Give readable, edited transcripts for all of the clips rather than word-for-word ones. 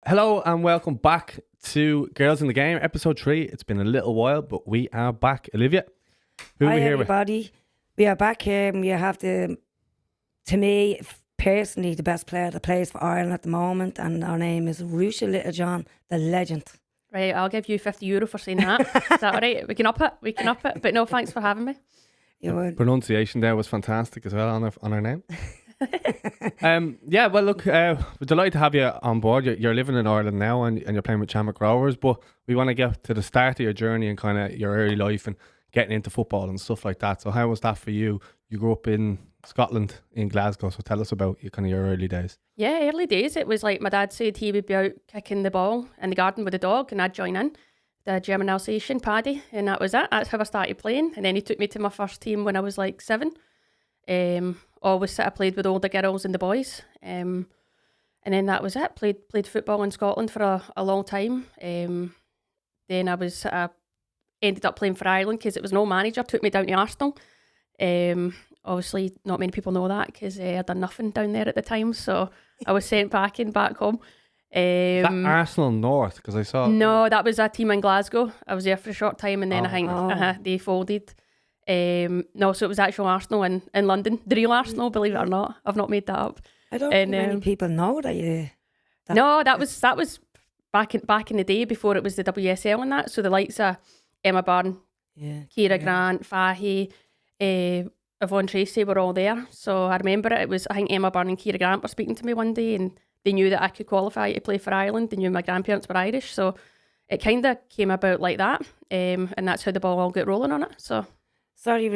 Hello and welcome back to Girls in the Game, episode 3. It's been a little while, but we are back. Olivia, who are we here everybody. We are back here and we have to me, personally, the best player that plays for Ireland at the moment, and her name is Ruesha Littlejohn, the legend. Right, I'll give you €50 for saying that. Is that all right? We can up it. But no, thanks for having me. You would. Pronunciation there was fantastic as well on her name. Yeah, well, look, we're delighted to have you on board. You're living in Ireland now and you're playing with Shamrock Rovers, but we want to get to the start of your journey and kind of your early life and getting into football and stuff like that. So how was that for you? You grew up in Scotland, in Glasgow, so tell us about your early days. Yeah, early days, it was like my dad said he would be out kicking the ball in the garden with the dog and I'd join in, the German Alsatian Paddy, and that was it. That's how I started playing. And then he took me to my first team when I was like 7. Always I played with all the girls and the boys, and then that was it. Played football in Scotland for a long time. Then I ended up playing for Ireland because it was no manager, took me down to Arsenal. Obviously not many people know that because I'd done nothing down there at the time, so I was sent back home. Is that Arsenal North? Because I saw... No, that was a team in Glasgow. I was there for a short time and then I think they folded. No, so it was actual Arsenal in London. The real Arsenal, believe it or not. I've not made that up. I don't think many people know that you... No, that was back in the day before it was the WSL and that. So the likes of Emma Byrne, Ciara Grant, Fahey, Yvonne Tracy were all there. So I remember it was, I think Emma Byrne and Ciara Grant were speaking to me one day and they knew that I could qualify to play for Ireland. They knew my grandparents were Irish. So it kind of came about like that. And that's how the ball all got rolling on it. So... Sorry,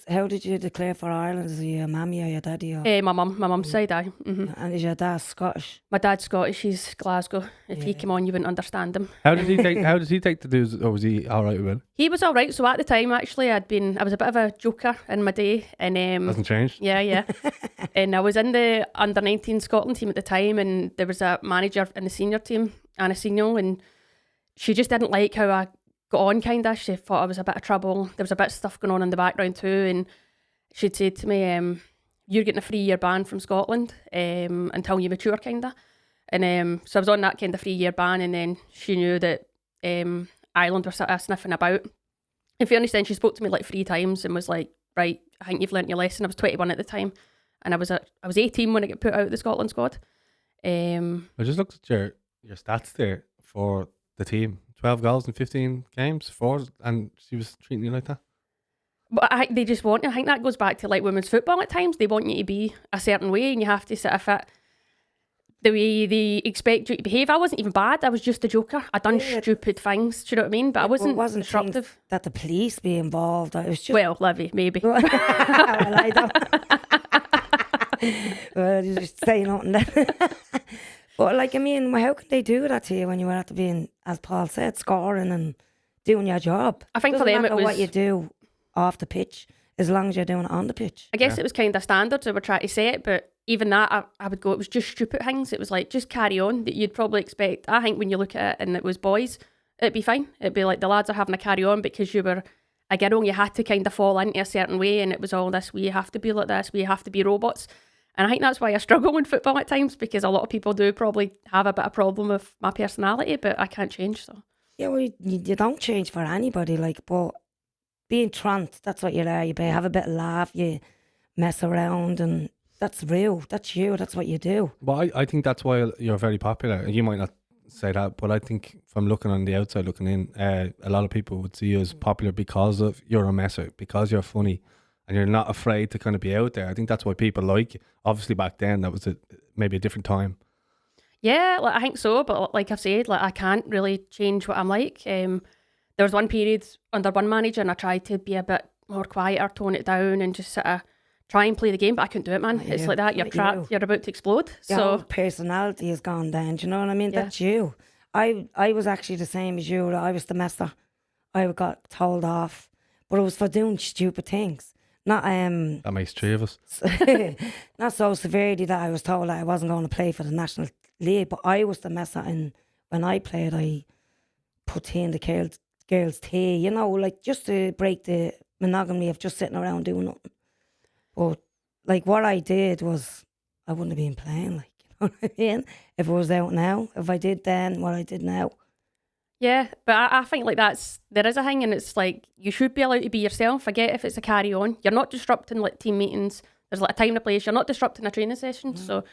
how did you declare for Ireland? Is it your mammy or your daddy? Or? My mum's side, aye. Mm-hmm. And is your dad Scottish? My dad's Scottish, he's Glasgow. If he came on, you wouldn't understand him. How did he take the news, or was he alright with it? He was alright, so at the time actually I was a bit of a joker in my day. And hasn't changed? Yeah. And I was in the under-19 Scotland team at the time and there was a manager in the senior team, Anna Signal, and she just didn't like how I got on kinda. She thought I was a bit of trouble. There was a bit of stuff going on in the background too, and she'd said to me, you're getting a 3-year ban from Scotland until you mature kinda. And so I was on that kind of 3-year ban, and then she knew that Ireland were sort of sniffing about. In fairness, then she spoke to me like 3 times and was like, right, I think you've learnt your lesson. I was 21 at the time and I was 18 when I got put out of the Scotland squad. I just looked at your stats there for the team. 12 goals in 15 games, 4, and she was treating you like that? But they just want you. I think that goes back to like women's football at times. They want you to be a certain way and you have to sort of fit the way they expect you to behave. I wasn't even bad. I was just a joker. I done stupid things, do you know what I mean? But I wasn't disruptive. That the police be involved. It was just... Well, Livy, maybe. Well, I don't. Well, you just say nothing then. But like, I mean, how could they do that to you when you were at being, as Paul said, scoring and doing your job? I think for them it was what you do off the pitch, as long as you're doing it on the pitch. I guess it was kind of standard, so we're trying to say it, but even that, I would go, it was just stupid things. It was like, just carry on, that you'd probably expect. I think when you look at it and it was boys, it'd be fine. It'd be like the lads are having a carry on because you were a girl, you had to kind of fall into a certain way, and it was all this, we have to be like this, we have to be robots. And I think that's why I struggle in football at times, because a lot of people do probably have a bit of problem with my personality, but I can't change. So yeah, well, you don't change for anybody, like, but being trant, that's what you're there. You have a bit of laugh, you mess around, and that's real. That's you. That's what you do. Well, I think that's why you're very popular. You might not say that, but I think from looking on the outside, looking in, a lot of people would see you as popular because of you're a messer, because you're funny. And you're not afraid to kind of be out there. I think that's why people like you. Obviously, back then, that was maybe a different time. Yeah, I think so. But like I've said, I can't really change what I'm like. There was one period under one manager and I tried to be a bit more quieter, tone it down and just sort of try and play the game, but I couldn't do it, man. It's like that. You're trapped. You're about to explode. Your whole personality has gone down. Do you know what I mean? Yeah. That's you. I was actually the same as you. I was the messer. I got told off. But it was for doing stupid things. Not that makes 3 of us. Not so severely that I was told that I wasn't going to play for the National League, but I was the messer, and when I played, I put tea in the girls' tea, you know, like just to break the monogamy of just sitting around doing nothing. But like what I did was, I wouldn't have been playing, like. You know. know what I mean? If it was out now, if I did then what I did now. Yeah, but I think like there is a thing, and it's like you should be allowed to be yourself. Forget if it's a carry on. You're not disrupting like team meetings. There's like a time and a place. You're not disrupting a training session. So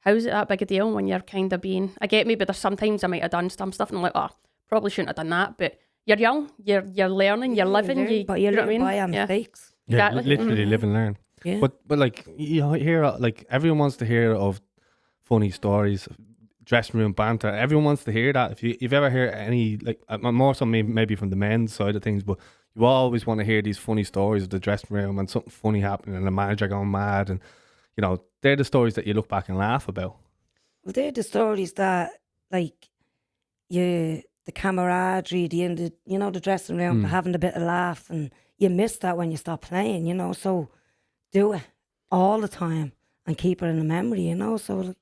how's it that big a deal when you're kind of being? I get maybe there's sometimes I might have done some stuff and I'm like, oh, probably shouldn't have done that. But you're young. You're learning. You're living. But you know what I learn mean? by our mistakes. Yeah, Exactly. literally live and learn. Yeah. But like you hear like everyone wants to hear of funny stories, dressing room banter. Everyone wants to hear that. If you've ever heard any like more so maybe from the men's side of things, but you always want to hear these funny stories of the dressing room and something funny happening and the manager going mad, and you know they're the stories that you look back and laugh about. Well, they're the stories that like the camaraderie, the dressing room, having a bit of laugh, and you miss that when you stop playing, so do it all the time and keep it in the memory, so like,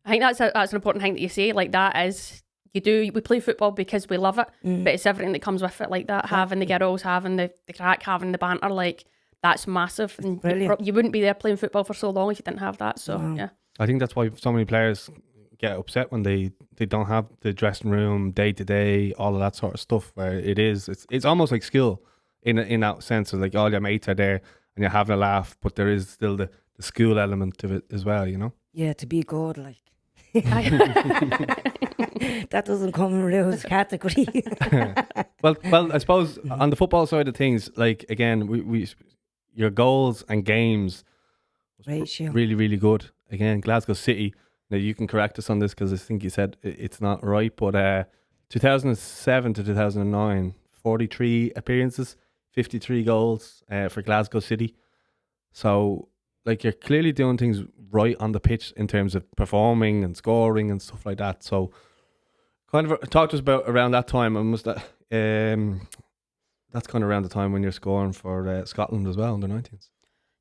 I think that's an important thing that you say. Like that is, we play football because we love it, but it's everything that comes with it, like that, having the girls, having the crack, having the banter, like that's massive. And you wouldn't be there playing football for so long if you didn't have that. So yeah, I think that's why so many players get upset when they don't have the dressing room day to day, all of that sort of stuff. Where it's almost like school in that sense of like all your mates are there and you're having a laugh, but there is still the school element of it as well, Yeah, to be good, like. That doesn't come in Rue's category. well, I suppose on the football side of things, like again, we your goals and games ratio really, really good. Again, Glasgow City. Now you can correct us on this because I think you said it's not right, but 2007 to 2009, 43 appearances, 53 goals for Glasgow City. So like you're clearly doing things right on the pitch in terms of performing and scoring and stuff like that. So kind of talk to us about around that time, and was that that's kind of around the time when you're scoring for Scotland as well, under 19s.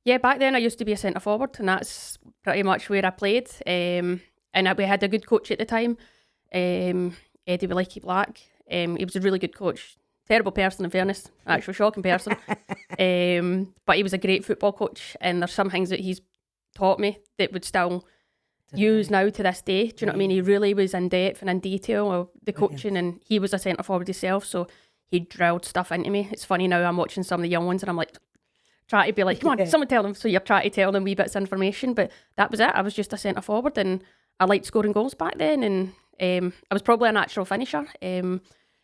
Yeah, back then I used to be a centre forward, and that's pretty much where I played. And we had a good coach at the time, Eddie Willicke Black. He was a really good coach. Terrible person, in fairness, actually shocking person. But he was a great football coach, and there's some things that he's taught me that would still use now to this day. Do you know what I mean? He really was in depth and in detail of the coaching, and he was a centre forward himself, so he drilled stuff into me. It's funny now, I'm watching some of the young ones and I'm like, trying to be like, come on, someone tell them. So you're trying to tell them wee bits of information, but that was it. I was just a centre forward, and I liked scoring goals back then, and I was probably a natural finisher. And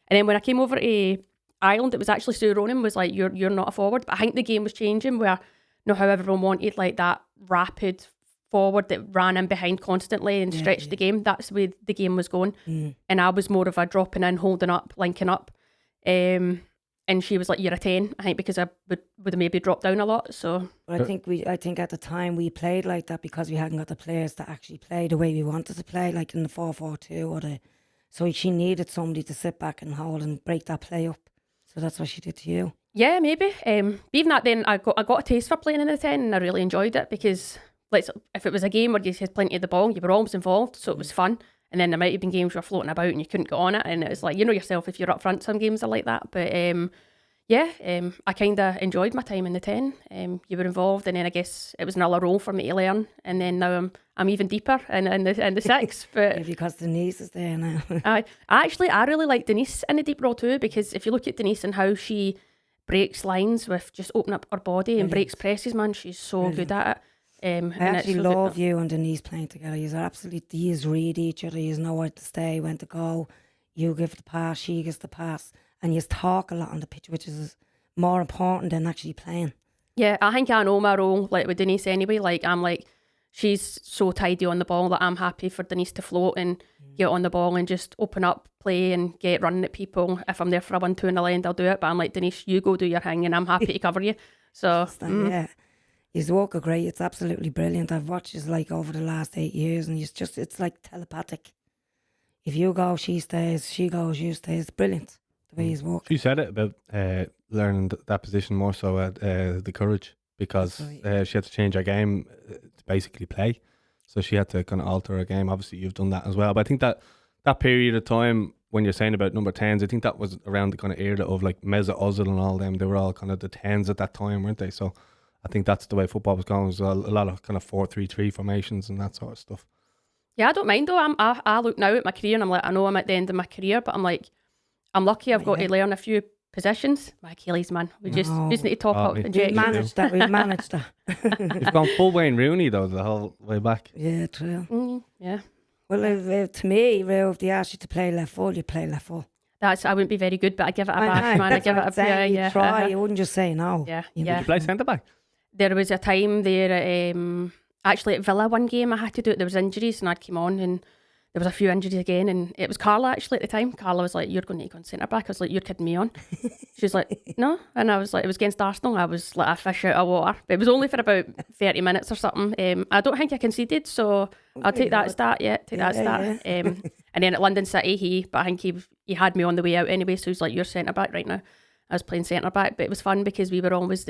then when I came over to Ireland, it was actually Sue Ronan was like, you're not a forward. But I think the game was changing where how everyone wanted like that rapid forward that ran in behind constantly and stretched the game. That's the way the game was going. And I was more of a dropping in, holding up, linking up. And she was like, you're a 10, I think, because I would have maybe dropped down a lot. So but I think at the time we played like that because we hadn't got the players to actually play the way we wanted to play, like in the 4-4-2 so she needed somebody to sit back and hold and break that play up. So that's what she did to you. Yeah, maybe. Even that, then I got a taste for playing in the 10, and I really enjoyed it because, like, if it was a game where you had plenty of the ball, you were always involved, so it was fun. And then there might have been games you were floating about and you couldn't get on it, and it was like, yourself, if you're up front, some games are like that. But I kind of enjoyed my time in the 10. You were involved, and then I guess it was another role for me to learn. And then now I'm even deeper in the 6. But because Denise is there now. I really like Denise in the deep role too, because if you look at Denise and how she breaks lines with just opening up her body and breaks presses, man, she's so good at it. I actually love you and Denise playing together. You read each other. You know where to stay, when to go. You give the pass, she gives the pass, and you talk a lot on the pitch, which is more important than actually playing. Yeah, I think I know my role, like with Denise anyway. Like I'm like, she's so tidy on the ball that I'm happy for Denise to float and get on the ball and just open up, play and get running at people. If I'm there for a 1-2 in the end, I'll do it. But I'm like, Denise, you go do your thing, and I'm happy to cover you. So yeah. His work are great. It's absolutely brilliant. I've watched his like over the last 8 years, and it's like telepathic. If you go, she stays. She goes, you stay. It's brilliant the way he's working. She said it about learning that position more so at the Courage, because she had to change her game to basically play. So she had to kind of alter her game. Obviously, you've done that as well. But I think that period of time when you're saying about number 10s, I think that was around the kind of era of like Mesut Ozil and all them. They were all kind of the 10s at that time, weren't they? So I think that's the way football was going. It was a lot of kind of 4-3-3 formations and that sort of stuff. Yeah, I don't mind though. I look now at my career and I'm like, I know I'm at the end of my career, but I'm like, I'm lucky I've got to learn a few positions. My Achilles, man. We just need to top up and We check. managed that. We managed that. You've gone full Wayne Rooney though the whole way back. Yeah, true. Yeah. Well, to me, if they asked you to play left full, you play left full. I wouldn't be very good, but I give it a bash, man. I give it a you try. You wouldn't just say no. Yeah, You yeah. Did you play centre back? There was a time there, actually at Villa one game I had to do it. There was injuries and I came on and there was a few injuries again, and it was Carla actually at the time. Carla was like, "You're going to go on centre back." I was like, "You're kidding me on." She was like, "No," and I was like, "It was against Arsenal." I was like a fish out of water, but it was only for about 30 minutes or something. I don't think I conceded, so I'll take that start. Yeah, take that start. And then at London City, but I think he had me on the way out anyway. So he was like, "You're centre back right now." I was playing centre back, but it was fun because we were always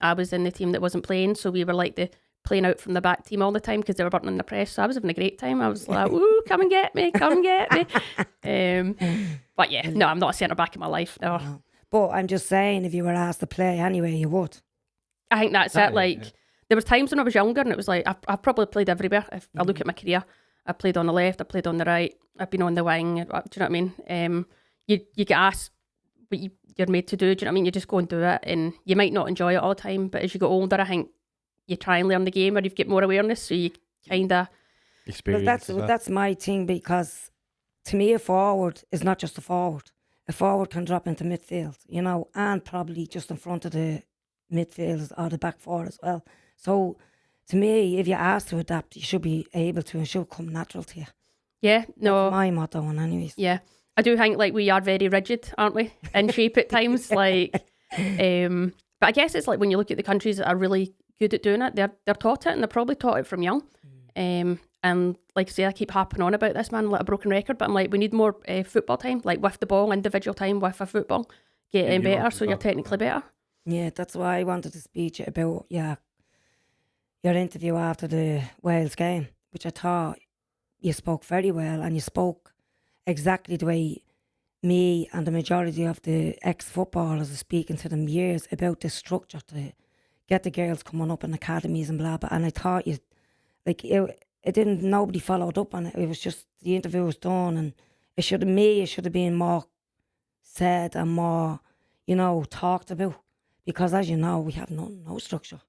I was in the team that wasn't playing, so we were like the playing out from the back team all the time because they were working in the press. So I was having a great time. I was like, "Ooh, come and get me, come and get me." But yeah, no, I'm not a centre back in my life. No. But I'm just saying, if you were asked to play anyway, you would. I think that's it. Like there was times when I was younger, and it was like I've probably played everywhere. If I look at my career, I played on the left, I played on the right, I've been on the wing. Do you know what I mean? You get asked what you're made to do. Do you know what I mean? You just go and do it, and you might not enjoy it all the time. But as you get older, I think you try and learn the game, or you get more awareness, so you kind of experience. Well, that's my thing, because to me a forward is not just a forward. A forward can drop into midfield, you know, and probably just in front of the midfielders or the back four as well. So to me, if you're asked to adapt, you should be able to, and should come natural to you. Yeah, no. That's my motto, and anyways. Yeah, I do think like we are very rigid, aren't we, in shape at times? Like, but I guess it's like when you look at the countries that are really good at doing it, they're taught it, and they're probably taught it from young. And like I say, I keep harping on about this, man, like a broken record, but I'm like, we need more football time, like with the ball, individual time with a football, getting better, so you're technically better. Yeah, that's why I wanted to speak about your interview after the Wales game, which I thought you spoke very well, and you spoke exactly the way me and the majority of the ex-footballers are speaking to them years about the structure to get the girls coming up in academies and blah blah. And I thought you, like, it didn't. Nobody followed up on it. It was just the interview was done, and it should have been more said and more, you know, talked about. Because as you know, we have no structure.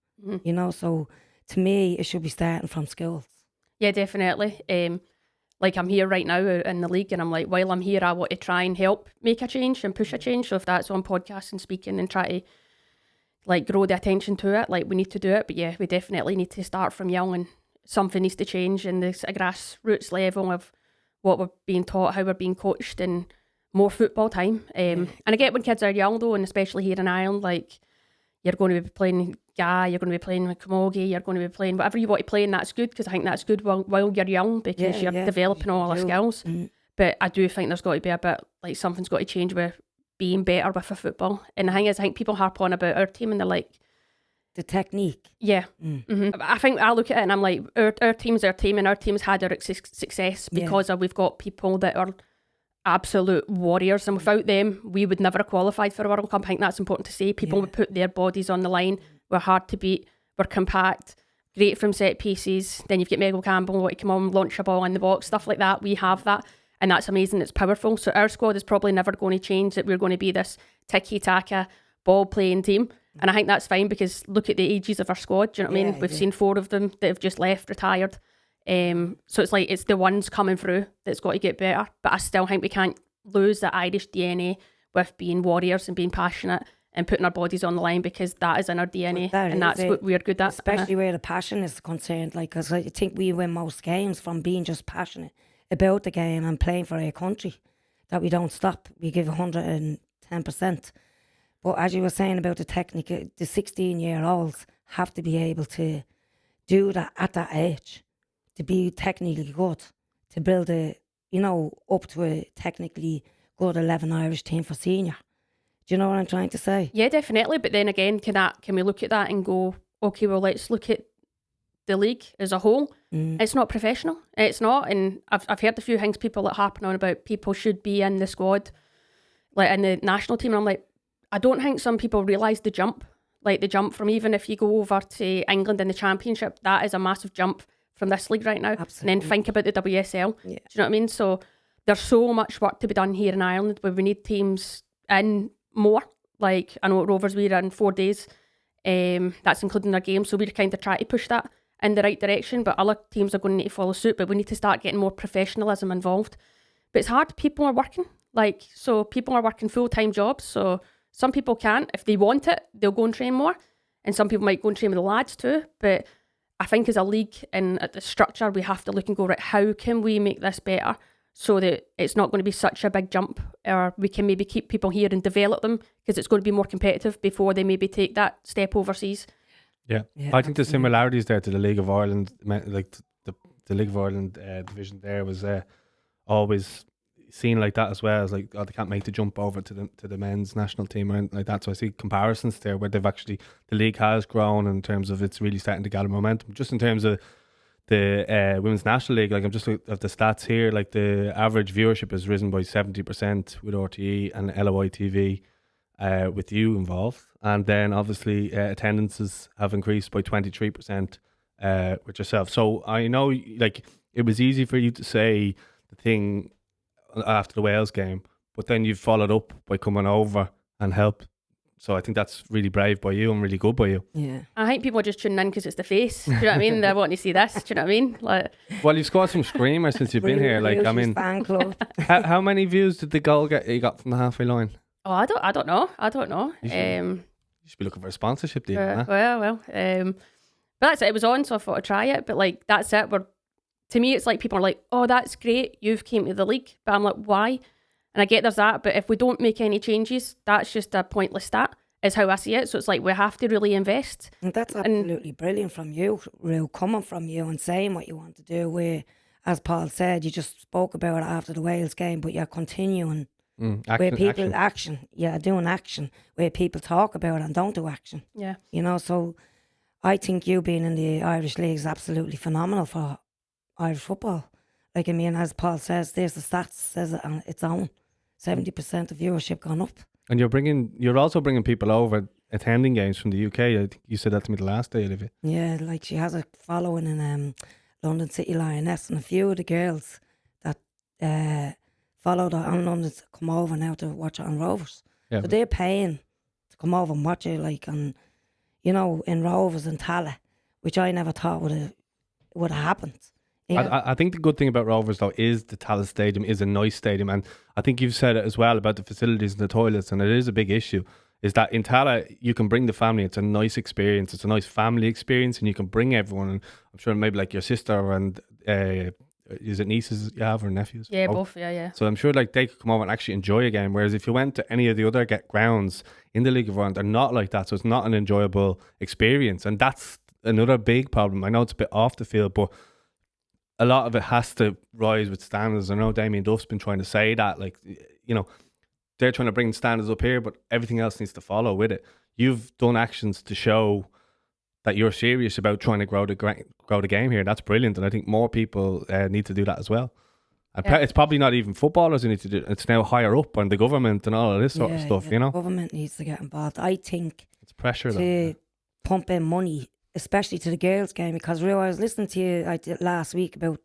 You know, so to me, it should be starting from schools. Yeah, definitely. Like I'm here right now in the league, and I'm like, while I'm here, I want to try and help make a change and push a change. So if that's on podcasts and speaking and try to like grow the attention to it, like we need to do it. But yeah, we definitely need to start from young, and something needs to change in this grassroots level of what we're being taught, how we're being coached, and more football time. And I get when kids are young though, and especially here in Ireland, like you're going to be playing Guy, you're going to be playing with Camogie, you're going to be playing whatever you want to play, and that's good, because I think that's good while you're young, because you're developing all the skills. But I do think there's got to be a bit, like something's got to change with being better with a football. And the thing is, I think people harp on about our team and they're like, the technique. Yeah. I think I look at it and I'm like, our team's our team, and our team's had our success because we've got people that are absolute warriors, and without them we would never have qualified for a World Cup. I think that's important to say. People would put their bodies on the line. We're hard to beat, we're compact, great from set pieces. Then you've got Megal Campbell, what to come on, launch a ball in the box, stuff like that. We have that, and that's amazing. It's powerful. So our squad is probably never going to change, that we're going to be this tiki-taka ball playing team. And I think that's fine, because look at the ages of our squad. Do you know what I mean? We've seen 4 of them that have just left, retired. So it's like, it's the ones coming through that's got to get better. But I still think we can't lose the Irish DNA with being warriors and being passionate and putting our bodies on the line, because that is in our DNA, and that's what we're good at. Especially where the passion is concerned, like, because I think we win most games from being just passionate about the game and playing for our country, that we don't stop. We give 110%. But as you were saying about the technique, the 16-year-olds have to be able to do that at that age, to be technically good, to build up to a technically good 11 Irish team for senior. Do you know what I'm trying to say? Yeah, definitely. But then again, can we look at that and go, okay, well, let's look at the league as a whole. It's not professional. It's not. And I've heard a few things people that harping on about people should be in the squad, like in the national team. And I'm like, I don't think some people realise the jump. Like the jump from, even if you go over to England in the Championship, that is a massive jump from this league right now, Absolutely. and then think about the WSL. Yeah. Do you know what I mean? So there's so much work to be done here in Ireland where we need teams in more. Like, I know at Rovers we're in 4 days. That's including their games. So we're kind of trying to push that in the right direction. But other teams are going to need to follow suit. But we need to start getting more professionalism involved. But it's hard. People are working. So people are working full-time jobs. So some people can't. If they want it, they'll go and train more. And some people might go and train with the lads too. But I think as a league and at the structure, we have to look and go, right, how can we make this better so that it's not going to be such a big jump, or we can maybe keep people here and develop them because it's going to be more competitive before they maybe take that step overseas. Yeah, Yeah, I think the absolutely. similarities there to the League of Ireland, like the League of Ireland division there was always seen like that as well. As like, oh, they can't make the jump over to the men's national team or anything like that. So I see comparisons there where they've actually, the league has grown in terms of it's really starting to gather momentum. Just in terms of the women's national league, like I'm just looking at the stats here, like the average viewership has risen by 70% with RTE and LOI TV with you involved, and then obviously attendances have increased by 23% with yourself. So I know, like, it was easy for you to say the thing after the Wales game, but then you've followed up by coming over and helped. So I think that's really brave by you and really good by you. Yeah. I think people are just tuning in because it's the face. Do you know what I mean? They want to see this. Do you know what I mean? Like, Well, you've scored some screamers since you've been here. Like, I mean, fan club. how many views did the goal you got from the halfway line? oh, I don't know. You should be looking for a sponsorship deal. Huh? Well. But that's it. It was on, so I thought I'd try it. But like, that's it. To me, it's like people are like, oh, that's great, you've came to the league. But I'm like, why? And I get there's that, but if we don't make any changes, that's just a pointless stat, is how I see it. So it's like, we have to really invest. And that's absolutely brilliant from you, Rue, coming from you and saying what you want to do. Where, as Paul said, you just spoke about it after the Wales game, but you're continuing. Where people doing action, where people talk about it and don't do action. Yeah. You know, so I think you being in the Irish League is absolutely phenomenal for Irish football. Like, I mean, as Paul says, there's the stats, says it on its own. 70% of viewership gone up. And you're also bringing people over attending games from the UK. I think you said that to me the last day, Olivia. Yeah, like she has a following in London City Lioness, and a few of the girls that followed her on London come over now to watch it on Rovers. Yeah. So they're paying to come over and watch it, like, on, you know, in Rovers and Tala, which I never thought would have happened. Yeah. I think the good thing about Rovers, though, is the Tallaght Stadium is a nice stadium. And I think you've said it as well about the facilities and the toilets, and it is a big issue, is that in Tallaght, you can bring the family. It's a nice experience. It's a nice family experience, and you can bring everyone. And I'm sure maybe like your sister and is it nieces you have or nephews? Yeah, both, yeah. So I'm sure like they could come over and actually enjoy a game. Whereas if you went to any of the other grounds in the League of Ireland, they're not like that. So it's not an enjoyable experience. And that's another big problem. I know it's a bit off the field, but a lot of it has to rise with standards. I know Damien Duff's been trying to say that, like, you know, they're trying to bring standards up here, but everything else needs to follow with it. You've done actions to show that you're serious about trying to grow the game here. That's brilliant, and I think more people need to do that as well. And it's probably not even footballers who need to do it. It's now higher up on the government and all of this sort of stuff, you know? The government needs to get involved. I think it's pressure to pump in money, especially to the girls' game, because I was listening to you last week about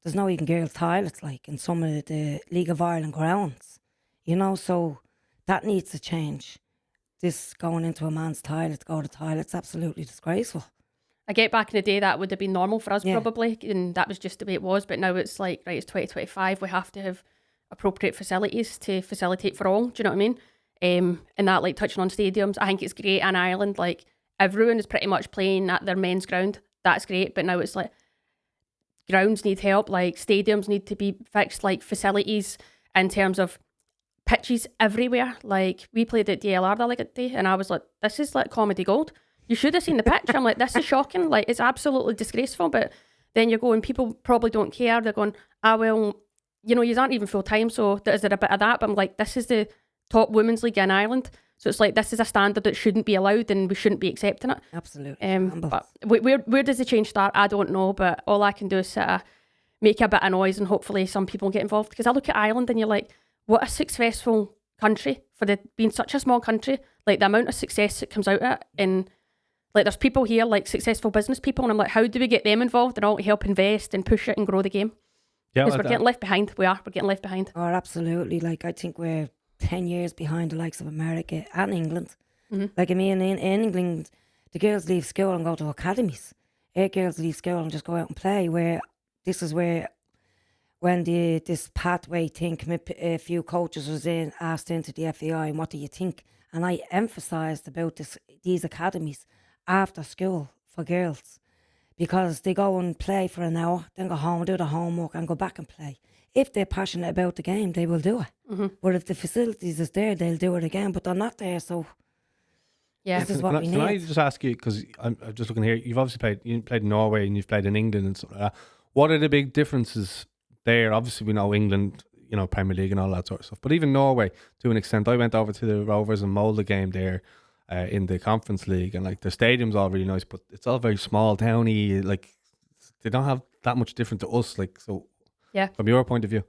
there's no even girls' toilets like in some of the League of Ireland grounds, you know, so that needs to change. This going into a man's toilet to go to the toilet, it's absolutely disgraceful. I get back in the day that would have been normal for us, Yeah. probably, and that was just the way it was. But now it's like, right, it's 2025, we have to have appropriate facilities to facilitate for all. Do you know what I mean? And that, like, touching on stadiums, I think it's great in Ireland. Like, everyone is pretty much playing at their men's ground. That's great. But now it's like, grounds need help. Like, stadiums need to be fixed. Like, facilities in terms of pitches everywhere. Like, we played at DLR the other day, and I was like, this is like comedy gold. You should have seen the pitch. I'm like, this is shocking. Like, it's absolutely disgraceful. But then you're going, people probably don't care. They're going, well, you know, you aren't even full time, so is there a bit of that? But I'm like, this is the top women's league in Ireland. So it's like, this is a standard that shouldn't be allowed, and we shouldn't be accepting it. Absolutely. But where does the change start? I don't know. But all I can do is make a bit of noise, and hopefully some people get involved. Because I look at Ireland and you're like, what a successful country for being such a small country. Like, the amount of success that comes out of it, and Like there's people here, like successful business people, and I'm like, how do we get them involved and all to help invest and push it and grow the game? Yeah, Because we're getting left behind. We're getting left behind. Oh, absolutely. Like, I think we're 10 years behind the likes of America and England. Like, I mean, in England, the girls leave school and go to academies. Our girls leave school and just go out and play, where this is where, when this pathway thing came up, a few coaches was asked into the FAI, and what do you think? And I emphasised about these academies after school for girls, because they go and play for an hour, then go home, do the homework and go back and play. If they're passionate about the game, they will do it. But if the facilities is there, they'll do it again. But they're not there, so Yeah. this is what we Can I need. just ask you, because I'm just looking here, you've obviously played in Norway and you've played in England and stuff like that. What are the big differences there? Obviously we know England, you know, Premier League and all that sort of stuff, but even Norway to an extent. I went over to the Rovers and Molde game there in the Conference League, and like the stadium's all really nice, but it's all very small towny, like they don't have that much different to us, like, so Yeah. from your point of view.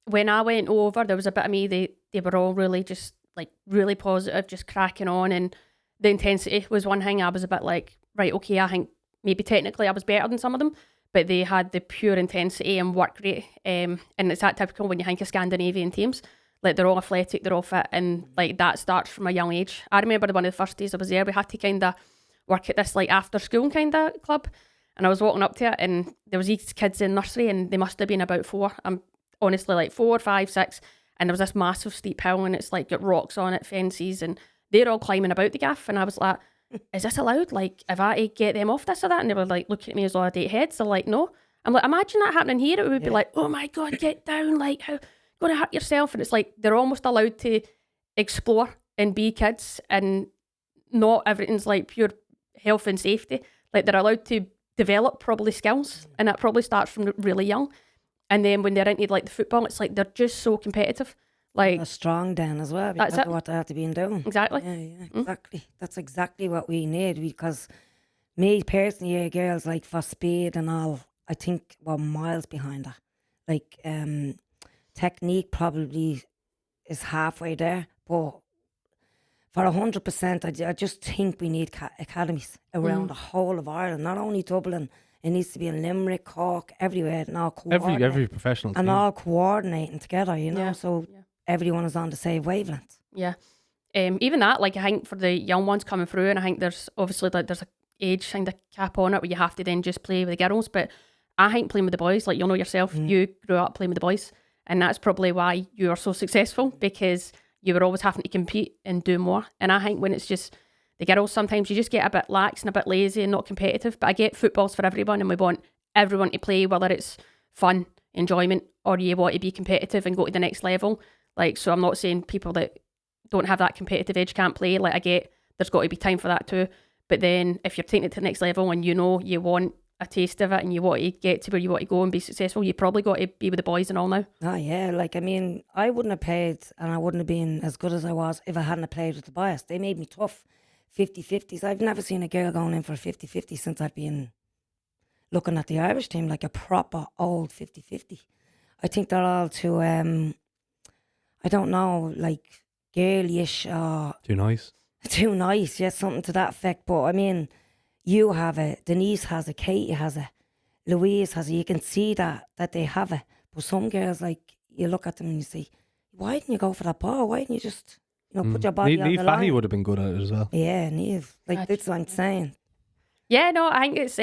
When I went over, there was a bit of me, they were all really just like really positive, just cracking on, and the intensity was one thing. I was a bit like, right, okay, I think maybe technically I was better than some of them, but they had the pure intensity and work rate, and it's that typical when you think of Scandinavian teams. Like they're all athletic, they're all fit, and like that starts from a young age. I remember one of the first days I was there, we had to kind of work at this like after school kind of club, and I was walking up to it, and there was these kids in nursery, and they must have been about 4. I'm honestly like 4, 5, 6, and there was this massive steep hill, and it's like got rocks on it, fences, and they're all climbing about the gaff, and I was like, is this allowed? Like, if I get them off this or that? And they were like looking at me as though I date heads. They're like, no. I'm like, imagine that happening here. It would be like, oh my God, get down. Like, how going to hurt yourself? And it's like, they're almost allowed to explore and be kids, and not everything's like pure health and safety. Like, they're allowed to develop probably skills, and that probably starts from really young. And then when they're into like the football, it's like, they're just so competitive. Like, They're strong then as well, because That's it. of what they have to be doing. exactly. Yeah, exactly. That's exactly what we need, because me personally, girls, like for speed and all, I think we're miles behind that. Like, technique probably is halfway there, but for 100%, I just think we need academies around the whole of Ireland, not only Dublin. It needs to be in Limerick, Cork, everywhere, and all coordinating. Every professional And team. all coordinating together, you know, Yeah. so everyone is on the same wavelength. Yeah. Even that, like, I think for the young ones coming through, and I think there's obviously like there's a age kind of cap on it where you have to then just play with the girls, but I think playing with the boys, like, you'll know yourself, you grew up playing with the boys, and that's probably why you are so successful, because you were always having to compete and do more. And I think when it's just the girls, sometimes you just get a bit lax and a bit lazy and not competitive. But I get football's for everyone, and we want everyone to play, whether it's fun, enjoyment, or you want to be competitive and go to the next level. Like, so I'm not saying people that don't have that competitive edge can't play. Like, I get there's got to be time for that too. But then if you're taking it to the next level and you know you want a taste of it and you want to get to where you want to go and be successful, you probably got to be with the boys and all now. Oh yeah, like, I mean, I wouldn't have played, and I wouldn't have been as good as I was if I hadn't have played with the boys. They made me tough. 50-50s. I've never seen a girl going in for a 50-50 since I've been looking at the Irish team, like a proper old 50-50. I think they're all too, I don't know, like girlyish or Too nice. too nice, yeah, something to that effect. But I mean, you have it, Denise has it, Katie has it, Louise has it. You can see that they have it. But some girls, like, you look at them and you say, why didn't you go for that ball? Why didn't you just, put your body on Niamh the Fahey line? would have been good at it as well. Yeah, Niamh. Like, Gotcha. that's what I'm saying. Yeah, no, I think it's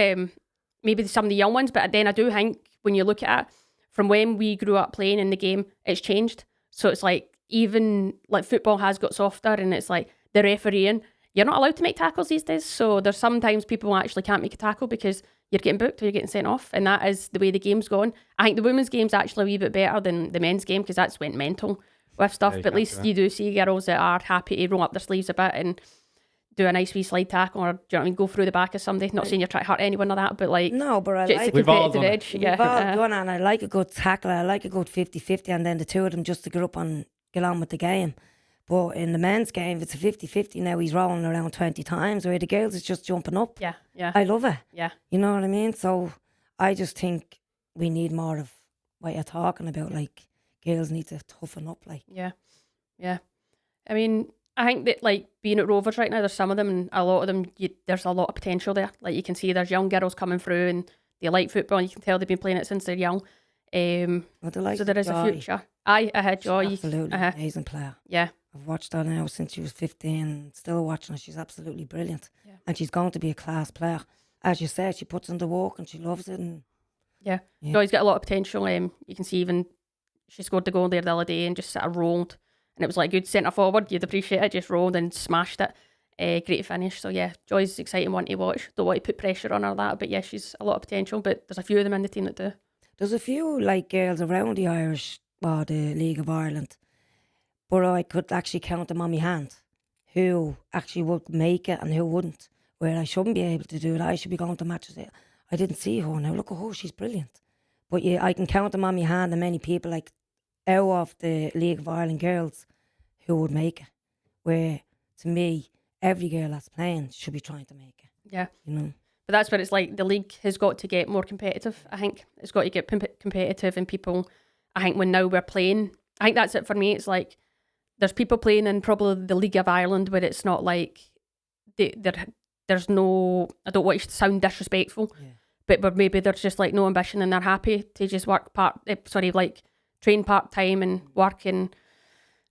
maybe some of the young ones, but then I do think when you look at it, from when we grew up playing in the game, it's changed. So it's like, even like football has got softer, and it's like the refereeing, you're not allowed to make tackles these days. So there's sometimes people actually can't make a tackle because you're getting booked or you're getting sent off, and that is the way the game's gone. I think the women's game's actually a wee bit better than the men's game, because that's went mental with stuff. Yeah, you but at can't least do that. you do see girls that are happy to roll up their sleeves a bit and do a nice wee slide tackle, or do you know what I mean, go through the back of somebody. Not saying you're trying to hurt anyone or that, but like, No, but I it's a like We've all competitive done it. edge. We've Yeah, all done it, and I like a good tackle. I like a good 50-50, and then the two of them just to get up and get on with the game. But in the men's game, if it's a 50-50 now, he's rolling around 20 times, where the girls is just jumping up. yeah, yeah, I love it. yeah. You know what I mean? So I just think we need more of what you're talking about. Like, girls need to toughen up. Like, Yeah, yeah. I mean, I think that like being at Rovers right now, there's some of them, and a lot of them, there's a lot of potential there. Like you can see there's young girls coming through and they like football, and you can tell they've been playing it since they're young. So there is a future. I had Joy. Absolutely amazing player. Yeah. I've watched her now since she was 15, still watching her. She's absolutely brilliant. Yeah. And she's going to be a class player. As you said, she puts in the work and she loves it. And yeah. Joy's got a lot of potential. You can see even she scored the goal there the other day and just sort of rolled. And it was like a good centre forward. You'd appreciate it. Just rolled and smashed it. Great finish. So yeah, Joy's an exciting one to watch. Don't want to put pressure on her that, but yeah, she's a lot of potential. But there's a few of them in the team that do. There's a few like girls around the Irish, or the League of Ireland, but I could actually count them on my hand who actually would make it and who wouldn't. Where I shouldn't be able to do it. I should be going to matches. I didn't see her now. Look at her, she's brilliant. But yeah, I can count them on my hand and many people like out of the League of Ireland girls who would make it. Where to me, every girl that's playing should be trying to make it. Yeah. You know. But that's where it's like the league has got to get more competitive, I think. It's got to get competitive, and people, I think when now we're playing, I think that's it for me. It's like there's people playing in probably the League of Ireland where it's not like there's no, I don't want you to sound disrespectful, but maybe there's just like no ambition and they're happy to just train part-time and work and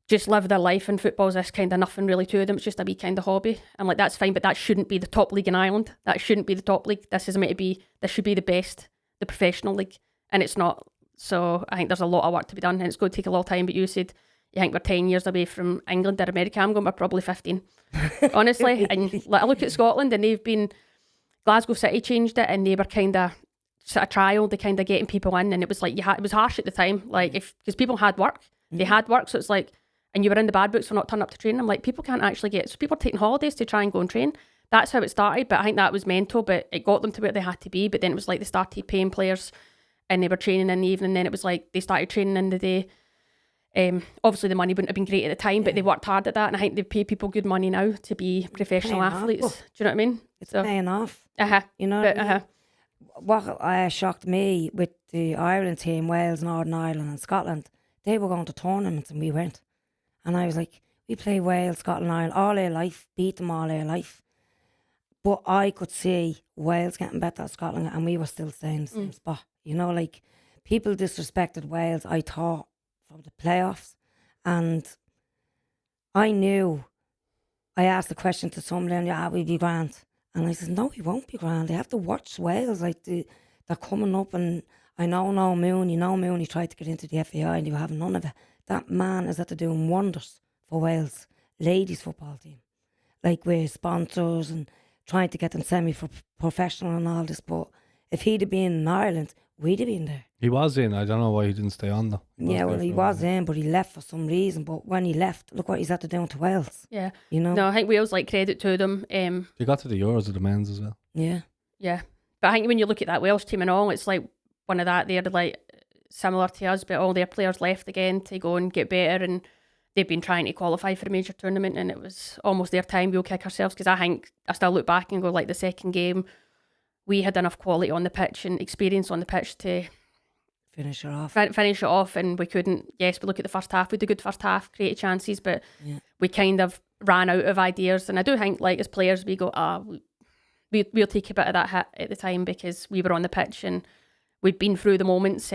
just live their life, and football's this kind of nothing really to them. It's just a wee kind of hobby. I'm like, that's fine, but that shouldn't be the top league in Ireland. That shouldn't be the top league. This should be the best, the professional league, and it's not. So I think there's a lot of work to be done, and it's going to take a long time. But you said you think we're 10 years away from England or America. I'm going, we're probably 15, honestly. And like, I look at Scotland, and Glasgow City changed it, and they were kind of sort of trial, they kind of getting people in, and it was like it was harsh at the time, like because people had work, they had work, so it's like. And you were in the bad books for not turning up to training. I'm like, people can't actually so people are taking holidays to try and go and train. That's how it started, but I think that was mental, but it got them to where they had to be. But then it was like they started paying players and they were training in the evening. Then it was like they started training in the day. Obviously the money wouldn't have been great at the time, but they worked hard at that, and I think they pay people good money now to be professional athletes. Do you know what I mean? It's paying off. You know. What shocked me with the Ireland team, Wales, Northern Ireland and Scotland, they were going to tournaments and we went. And I was like, we play Wales, Scotland, Ireland all our life, beat them all our life. But I could see Wales getting better at Scotland, and we were still staying in the same spot. You know, like, people disrespected Wales, I thought, from the playoffs. And I knew, I asked the question to somebody, and we'll be grand. And I said, no, we won't be grand. They have to watch Wales. Like, they're coming up, and I know Mooney tried to get into the FAI, and they were having none of it. That man is after doing wonders for Wales ladies football team, like with sponsors and trying to get them semi-professional and all this. But if he'd have been in Ireland, we'd have been there. He was in. I don't know why he didn't stay on though. He was in, but he left for some reason. But when he left, look what he's had to do to Wales. Yeah. You know? No, I think Wales, like, credit to them. They got to the Euros of the men's as well. Yeah. Yeah. But I think when you look at that Welsh team and all, it's like one of that, they're like similar to us, but all their players left again to go and get better, and they've been trying to qualify for a major tournament, and it was almost their time. We'll kick ourselves, because I think I still look back and go, like, the second game, we had enough quality on the pitch and experience on the pitch to finish it off, and we couldn't. Yes, we look at the first half, we had a good first half, created chances, but we kind of ran out of ideas. And I do think, like, as players, we go, we'll take a bit of that hit at the time, because we were on the pitch and we'd been through the moments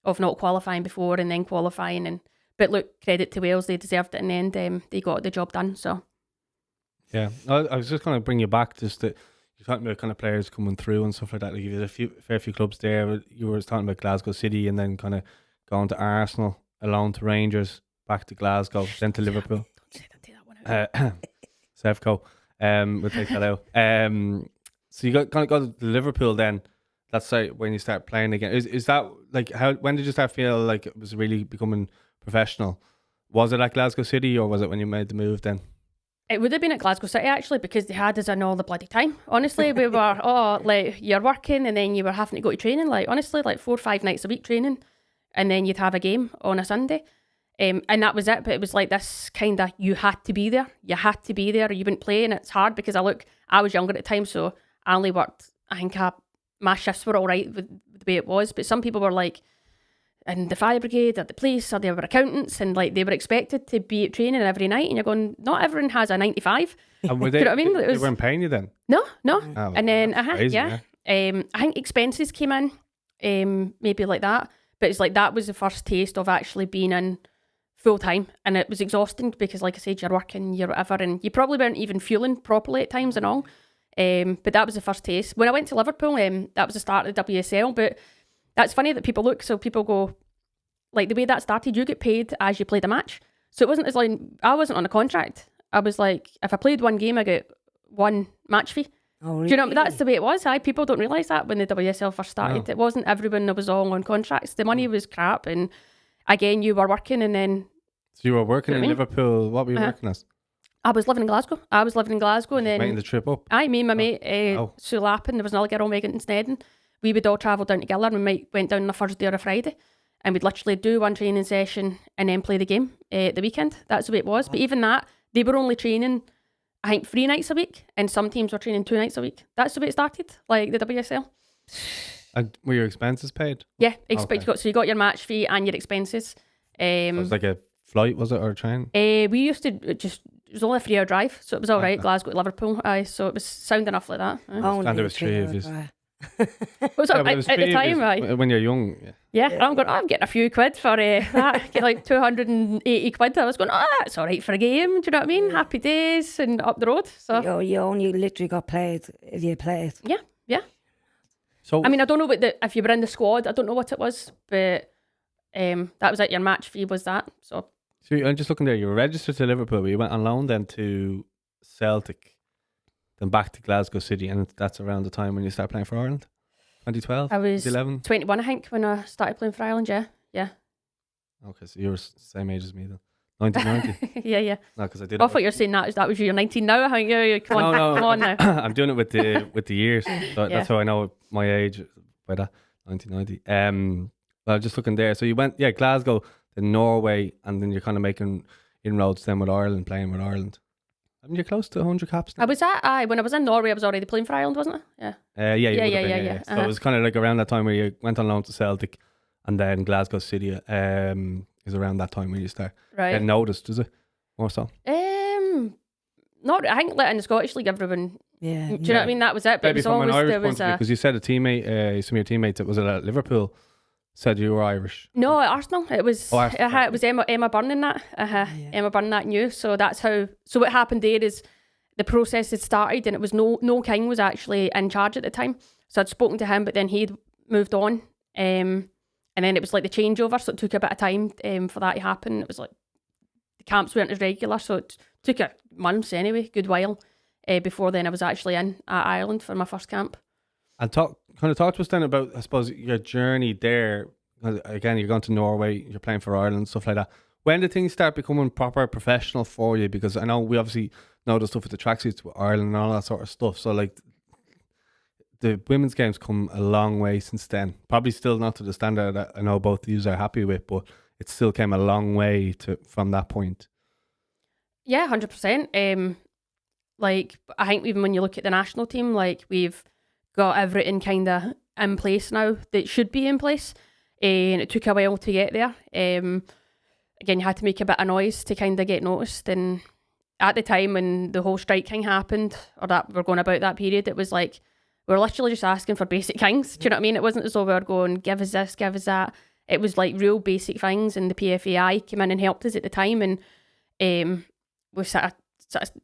of not qualifying before and then qualifying. But look, credit to Wales, they deserved it in the end. They got the job done. So yeah, I was just going to bring you back, just that you're talking about kind of players coming through and stuff like that. Like, you had a fair few clubs there. You were talking about Glasgow City, and then kind of going to Arsenal, alone to Rangers, back to Glasgow, then to Liverpool. Don't say that one out. Sevco, we'll take that out. So you got to Liverpool then. That's like when you start playing again. Is that like when did you start feel like it was really becoming professional? Was it at Glasgow City, or was it when you made the move then? It would have been at Glasgow City, actually, because they had us in all the bloody time. Honestly, we were, like, you're working and then you were having to go to training, like, honestly, like 4 or 5 nights a week training, and then you'd have a game on a Sunday. And that was it. But it was like this kind of, you had to be there. You had to be there, or you wouldn't play. And it's hard because I was younger at the time, so I only worked, I think my shifts were all right with the way it was. But some people were like, in the fire brigade or the police, or they were accountants, and like they were expected to be at training every night, and you're going, not everyone has a 9 to 5. And were Do you know what I mean? They weren't paying you then? No. Oh, And then that's crazy, I think expenses came in, maybe like that, but it's like that was the first taste of actually being in full time, and it was exhausting because, like I said, you're working, you're whatever, and you probably weren't even fueling properly at times and all. But that was the first taste. When I went to Liverpool, that was the start of the WSL. But that's funny that people look, so people go, like the way that started, you get paid as you played a match. So it wasn't as like, I wasn't on a contract. I was like, if I played one game, I got one match fee. Oh, really? Do you know, that's the way it was. People don't realise that when the WSL first started. No. It wasn't everyone that was all on contracts. The money was crap, and again, you were working, and then... So you were working Do you in know what I Liverpool. What were you working as? I was living in Glasgow. And then... Making the trip up? Me and my mate, Sue Lappin, there was another girl, Megan Snedden. We would all travel down together, and we went down on a Thursday or a Friday, and we'd literally do one training session and then play the game the weekend. That's the way it was. But even that, they were only training, I think, 3 nights a week, and some teams were training 2 nights a week. That's the way it started, like the WSL. And were your expenses paid? Yeah, Okay. so you got your match fee and your expenses. So it was like a flight, was it, or a train? We used to it was only a 3-hour drive, so it was all right, Glasgow to Liverpool. So it was sound enough like that. Only And there was 3 of 3 you. hours. It was Yeah, but it was at the 3 of time, yous when you're young. Yeah, and I'm going, I'm getting a few quid for that. Get like 280 quid. I was going, that's all right for a game. Do you know what I mean? Happy days and up the road. So You only literally got paid if you played. yeah. So I mean, I don't know if you were in the squad. I don't know what it was, but that was it. Your match fee was that. So I'm just looking there. You were registered to Liverpool, but you went on loan then to Celtic, then back to Glasgow City, and that's around the time when you started playing for Ireland. 2012? I was 2011? 21, I think, when I started playing for Ireland. Yeah. Okay, so you were same age as me then. 1990? yeah. No, because I did I it. thought you were saying that was you're 19 now. I think come on, No. come on now. I'm doing it with the years. So Yeah. That's how I know my age by that, 1990. Well, just looking there. So you went, Glasgow, then Norway, and then you're kind of making inroads then with Ireland, playing with Ireland. I mean, you're close to 100 caps now. I was when I was in Norway, I was already playing for Ireland, wasn't I? Yeah. You would've been, yeah. So it was kind of like around that time where you went on loan to Celtic, and then Glasgow City is around that time when you start Right. getting noticed, is it? More so. Not. I think like in the Scottish League, everyone. Yeah. Do you know what I mean? That was it. But it Maybe was from an always Irish there point was of view, because you said a teammate, some of your teammates that was at Liverpool said you were Irish. no, at Arsenal. It was. Oh, Arsenal. It was Emma Byrne in that. Yeah. Emma Byrne that knew. So that's how. So what happened there is the process had started, and it was Noel King was actually in charge at the time. So I'd spoken to him, but then he'd moved on. And then it was like the changeover, so it took a bit of time for that to happen. It was like the camps weren't as regular, so it took a months anyway, good while before then I was actually in Ireland for my first camp. And talk to us then about, I suppose, your journey there. Again, you're going to Norway, you're playing for Ireland, stuff like that. When did things start becoming proper professional for you? Because I know we obviously know the stuff with the tracksuits with Ireland and all that sort of stuff. So like the women's game's come a long way since then. Probably still not to the standard that I know both of you are happy with, but it still came a long way from that point. Yeah, 100%. Like I think even when you look at the national team, like we've got everything kind of in place now that should be in place, and it took a while to get there. Again, you had to make a bit of noise to kind of get noticed, and at the time when the whole strike thing happened, or that we're going about that period, it was like we were literally just asking for basic things. Do you know what I mean? It wasn't as though we were going, give us this, give us that. It was like real basic things, and the PFAI came in and helped us at the time, and we sort of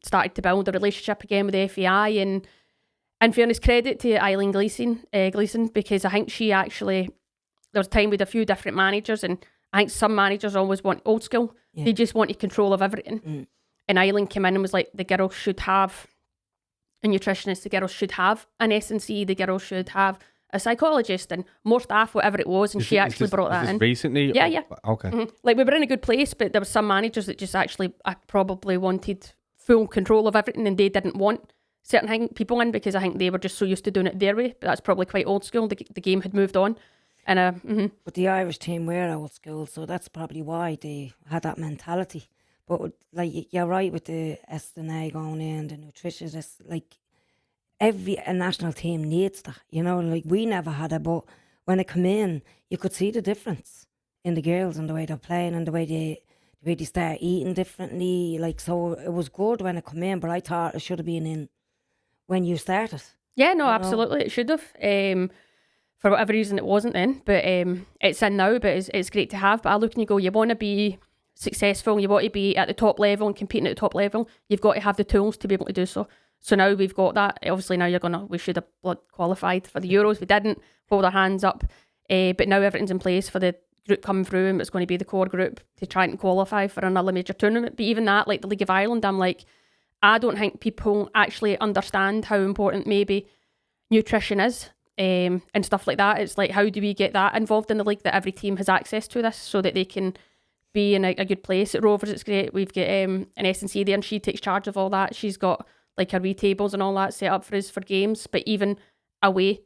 started to build a relationship again with the FAI. And in fairness, credit to Eileen Gleeson, because I think she actually, there was a time with a few different managers, and I think some managers always want old school. Yeah. They just wanted control of everything. And Eileen came in and was like, the girls should have a nutritionist, the girls should have an S&C, the girls should have a psychologist and more staff, whatever it was. And she actually brought that in. Recently? Yeah, yeah. Okay. Mm-hmm. Like we were in a good place, but there were some managers that just actually probably wanted full control of everything, and they didn't want certain people in because I think they were just so used to doing it their way. But that's probably quite old school. The game had moved on. And But the Irish team were old school, so that's probably why they had that mentality. But like you're right with the S&A going in, the nutritionists, like every national team needs that. You know, like we never had it, but when it came in, you could see the difference. in the girls and the way they're playing and the way they start eating differently. Like, so it was good when it come in, but I thought it should have been in when you started. Yeah, no, absolutely, it should have. For whatever reason, it wasn't then, but it's in now. But it's great to have. But I look and you go, you want to be successful, you want to be at the top level and competing at the top level. You've got to have the tools to be able to do so. So now we've got that. Obviously now we should have qualified for the Euros. We didn't hold our hands up, but now everything's in place for the group coming through, and it's going to be the core group to try and qualify for another major tournament. But even that, like the League of Ireland, I'm like, I don't think people actually understand how important maybe nutrition is. And stuff like that. It's like, how do we get that involved in the league, that every team has access to this so that they can be in a good place? At Rovers, it's great. We've got an S&C there, and she takes charge of all that. She's got like her wee tables and all that set up for us for games. But even away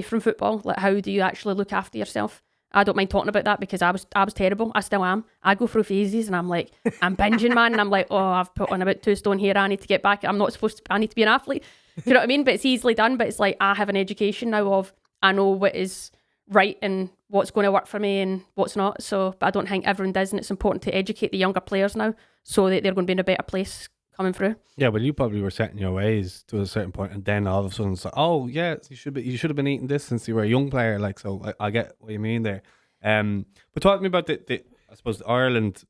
from football, like, how do you actually look after yourself? I don't mind talking about that because I was terrible. I still am. I go through phases and I'm like, I'm binging, man, and I'm like, oh, I've put on about 2 stone here. I need to get back. I'm not supposed to. I need to be an athlete. Do you know what I mean? But it's easily done. But it's like, I have an education now of, I know what is right and what's going to work for me and what's not. So, but I don't think everyone does, and it's important to educate the younger players now so that they're going to be in a better place coming through. Yeah, well, you probably were setting your ways to a certain point, and then all of a sudden it's like, oh yeah, you should have been eating this since you were a young player. Like, so I get what you mean there. But talk to me about the I suppose Ireland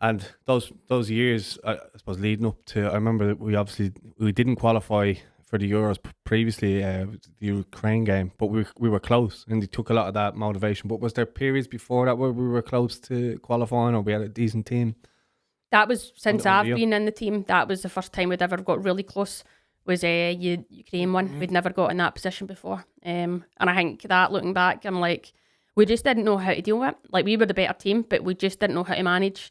and those years. I suppose leading up to. I remember that we didn't qualify for the Euros previously, the Ukraine game, but we were close, and they took a lot of that motivation. But was there periods before that where we were close to qualifying, or we had a decent team? That was since I've been in the team. That was the first time we'd ever got really close. Was Ukraine one? Mm-hmm. We'd never got in that position before, and I think that looking back, I'm like, we just didn't know how to deal with it. Like, we were the better team, but we just didn't know how to manage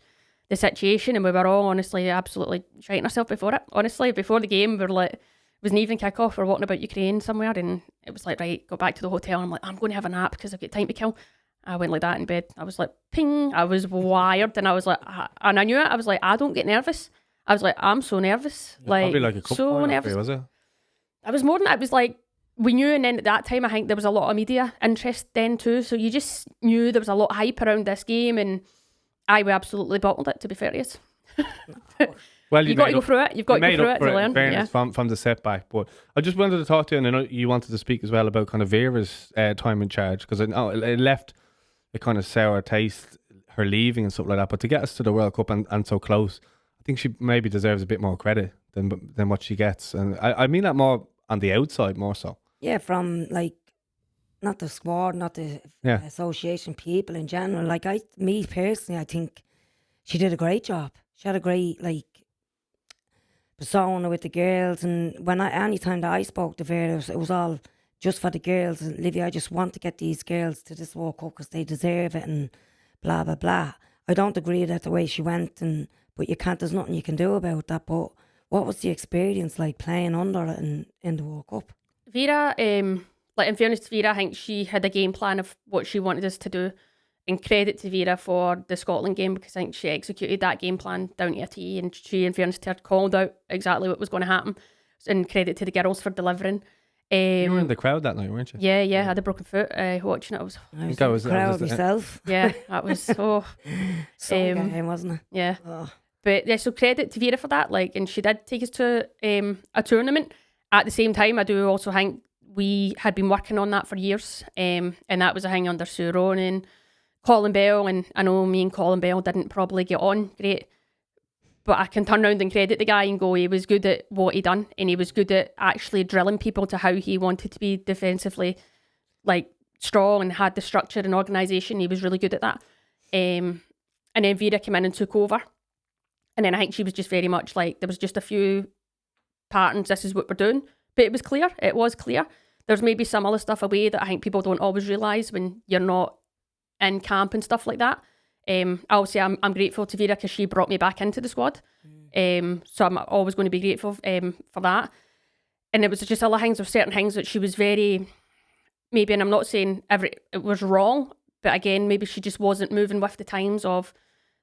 the situation, and we were all honestly absolutely shitting ourselves before it. Honestly, before the game, we were like, it was an evening kick-off, we're walking about Ukraine somewhere, and it was like, right, go back to the hotel, and I'm like, I'm going to have a nap because I've got time to kill. I went like that in bed. I was like, ping, I was wired, and I was like, and I knew it. I was like, I don't get nervous. I was like, I'm so nervous. Like, probably like a couple so nervous. Was it? I was more than that. It was like, we knew, and then at that time I think there was a lot of media interest then too, so you just knew there was a lot of hype around this game, and we absolutely bottled it, to be fair to you. Well, you've got to go through it. You've got to go through it to learn. Fairness, yeah. from the setback. But I just wanted to talk to you, and I know you wanted to speak as well about kind of Vera's time in charge, because I know it left a kind of sour taste, her leaving and stuff like that. But to get us to the World Cup and so close, I think she maybe deserves a bit more credit than what she gets. And I mean that more on the outside, more so. Yeah, from like, not the squad, not the association, people in general. Like, me personally, I think she did a great job. She had a great persona with the girls, and anytime that I spoke to Vera, it was all just for the girls. And Livy, I just want to get these girls to this World Cup because they deserve it, and blah blah blah. I don't agree that the way she went, but you can't. There's nothing you can do about that. But what was the experience like playing under it in the World Cup? Vera, like, in fairness to Vera, I think she had a game plan of what she wanted us to do, and credit to Vera for the Scotland game, because I think she executed that game plan down to a T, and she, in fairness to her, called out exactly what was going to happen, and credit to the girls for delivering. You were in the crowd that night, weren't you? Yeah, I had a broken foot watching it. I was in the crowd myself. Yeah, that was so game, wasn't it? Yeah. Oh. But yeah, so credit to Vera for that. Like, and she did take us to a tournament. At the same time, I do also think we had been working on that for years, and that was a thing under Sue Ronan, Colin Bell, and I know me and Colin Bell didn't probably get on great, but I can turn around and credit the guy and go, he was good at what he done, and he was good at actually drilling people to how he wanted to be defensively, like, strong, and had the structure and organisation. He was really good at that. And then Vera came in and took over, and then I think she was just very much like, there was just a few patterns, this is what we're doing, but it was clear. There's maybe some other stuff away that I think people don't always realise when you're not in camp and stuff like that. I'll say I'm grateful to Vera because she brought me back into the squad, so I'm always going to be grateful for that. And it was just other things, of certain things that she was very, maybe, and I'm not saying it was wrong, but again, maybe she just wasn't moving with the times of,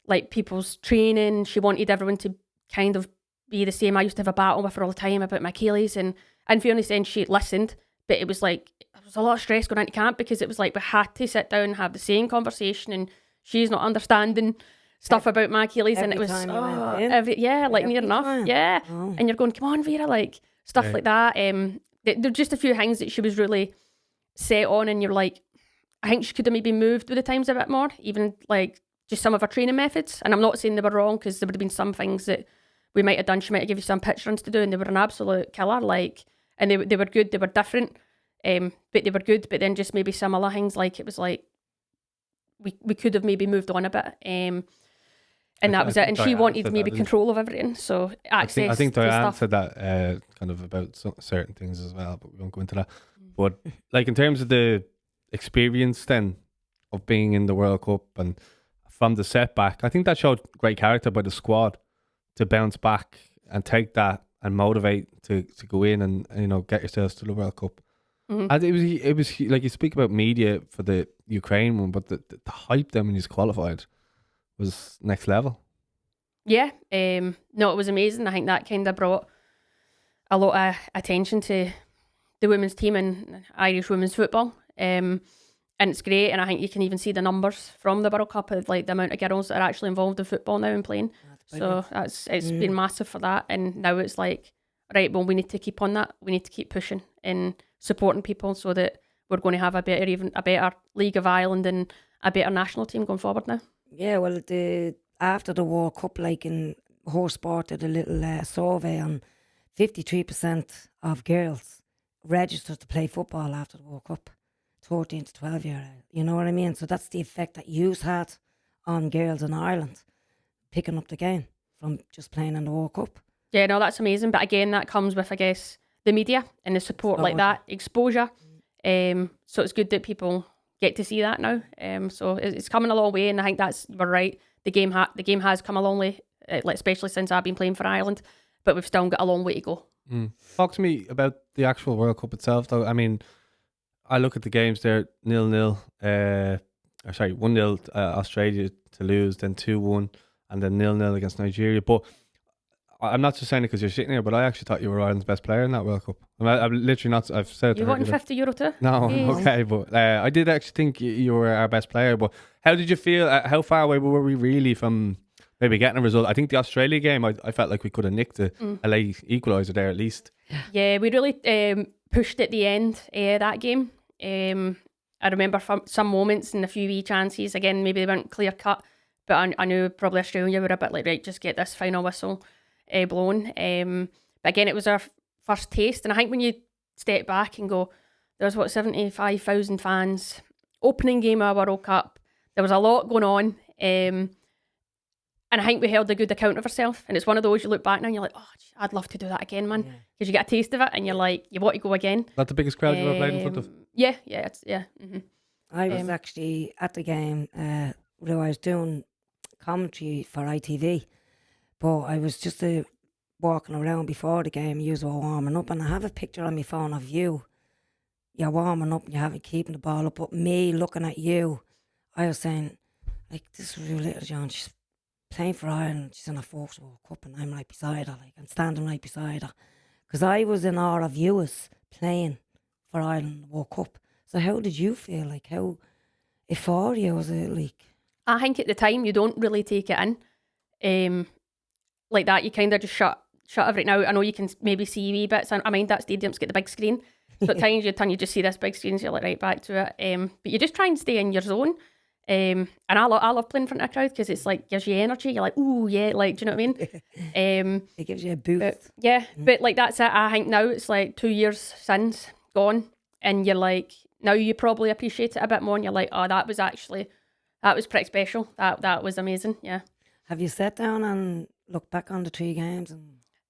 like, people's training. She wanted everyone to kind of be the same. I used to have a battle with her all the time about my Achilles, and in fairness then, she listened, but it was like, there was a lot of stress going into camp because it was like we had to sit down and have the same conversation, and she's not understanding stuff about my Achilles, and it was near enough, and you're going, come on Vera, like stuff like that. There were just a few things that she was really set on, and you're like, I think she could have maybe moved with the times a bit more, even like just some of her training methods. And I'm not saying they were wrong, because there would have been some things that we might have done. She might have given you some pitch runs to do, and they were an absolute killer, like, and they were good, they were different, but they were good. But then just maybe some other things, like it was like we could have maybe moved on a bit, and that was it. And she wanted maybe control of everything, so access. I think to Diane stuff. said that kind of about certain things as well, but we won't go into that. But like in terms of the experience then of being in the World Cup and from the setback, I think that showed great character by the squad to bounce back and take that and motivate to go in and, you know, get yourselves to the World Cup. Mm-hmm. And it was like, you speak about media for the Ukraine one, but the hype then when he's qualified was next level. Yeah, no, it was amazing. I think that kind of brought a lot of attention to the women's team and Irish women's football. And it's great, and I think you can even see the numbers from the World Cup of like the amount of girls that are actually involved in football now and playing. So it's been massive for that, and now it's like, right, well, we need to keep on that. We need to keep pushing and supporting people so that we're going to have a better League of Ireland and a better national team going forward now. Yeah, well, after the World Cup, like in horse sport, did a little survey on 53% of girls registered to play football after the World Cup, 14 to 12 year old. You know what I mean? So that's the effect that you've had on girls in Ireland, picking up the game from just playing in the World Cup. Yeah, no, that's amazing. But again, that comes with, I guess, the media and the support like that, exposure. So it's good that people get to see that now. So it's coming a long way, and I think we're right. The game has come a long way, especially since I've been playing for Ireland, but we've still got a long way to go. Talk to me about the actual World Cup itself, though. I mean, I look at the games there, 0-0, 1-0 Australia to lose, then 2-1, and then 0-0 against Nigeria. But I'm not just saying it because you're sitting here, but I actually thought you were Ireland's best player in that World Cup. I'm literally not. I've said it. You wanting €50 too? No, okay, but I did actually think you were our best player. But how did you feel? How far away were we really from maybe getting a result? I think the Australia game, I felt like we could have nicked a late equaliser there at least. Yeah, we really pushed at the end of that game. I remember some moments and a few wee chances. Again, maybe they weren't clear cut, but I knew probably Australia were a bit like, right, just get this final whistle blown. But again, it was our first taste, and I think when you step back and go, there's 75,000 fans, opening game of a World Cup, there was a lot going on, and I think we held a good account of ourselves. And it's one of those you look back now and you're like, oh, I'd love to do that again, man, because you get a taste of it and you're like, you want to go again. That's the biggest crowd you've ever played in front of? Yeah. I was actually at the game where I was doing commentary for ITV, but I was just walking around before the game. You were warming up, and I have a picture on my phone of you. You're warming up and you haven't keeping the ball up, but me looking at you, I was saying, like, this is Ruesha Littlejohn. She's playing for Ireland. She's in a Folks World Cup, and I'm right beside her. Like, I'm standing right beside her, because I was in awe of you as playing for Ireland in the World Cup. So how did you feel? Like, how euphoria was it like? I think at the time you don't really take it in. Like that, you kind of just shut everything out. I know you can maybe see wee bits. I mind that stadium's got the big screen. So at times you just see this big screen, so you're like, right, back to it. But you just try and stay in your zone. And I love playing in front of a crowd because it's like, gives you energy. You're like, ooh, yeah, like, do you know what I mean? It gives you a boost. But like that's it. I think now it's like 2 years since gone, and you're like, now you probably appreciate it a bit more, and you're like, oh, that was pretty special. That was amazing, yeah. Have you sat down and looked back on the 3 games?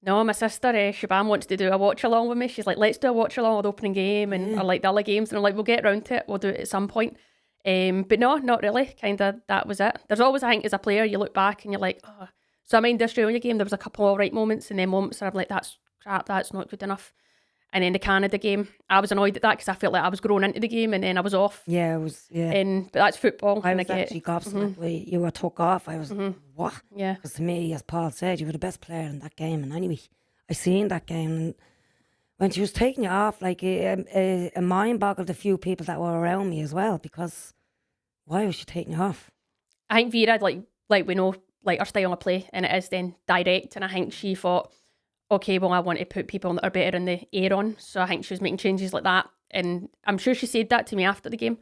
No, my sister, Shabam, wants to do a watch along with me. She's like, let's do a watch along with the opening game and or like the other games. And I'm like, we'll get around to it. We'll do it at some point. But no, not really. Kind of, that was it. There's always, I think, as a player, you look back and you're like, oh. So I mind the Australia game, there was a couple of right moments, and then moments where I'm like, that's crap, that's not good enough. And then the Canada game, I was annoyed at that because I felt like I was growing into the game and then I was off. Yeah, it was, yeah. But that's football. I was actually gobsmacked. You were took off. I was, what? Yeah. Because to me, as Paul said, you were the best player in that game. And anyway, I seen that game. And when she was taking you off, like a mind boggled a few people that were around me as well, because why was she taking you off? I think Vera, like we know, like her style of play, and it is then direct. And I think she thought, okay, well, I want to put people that are better in the air on. So I think she was making changes like that. And I'm sure she said that to me after the game.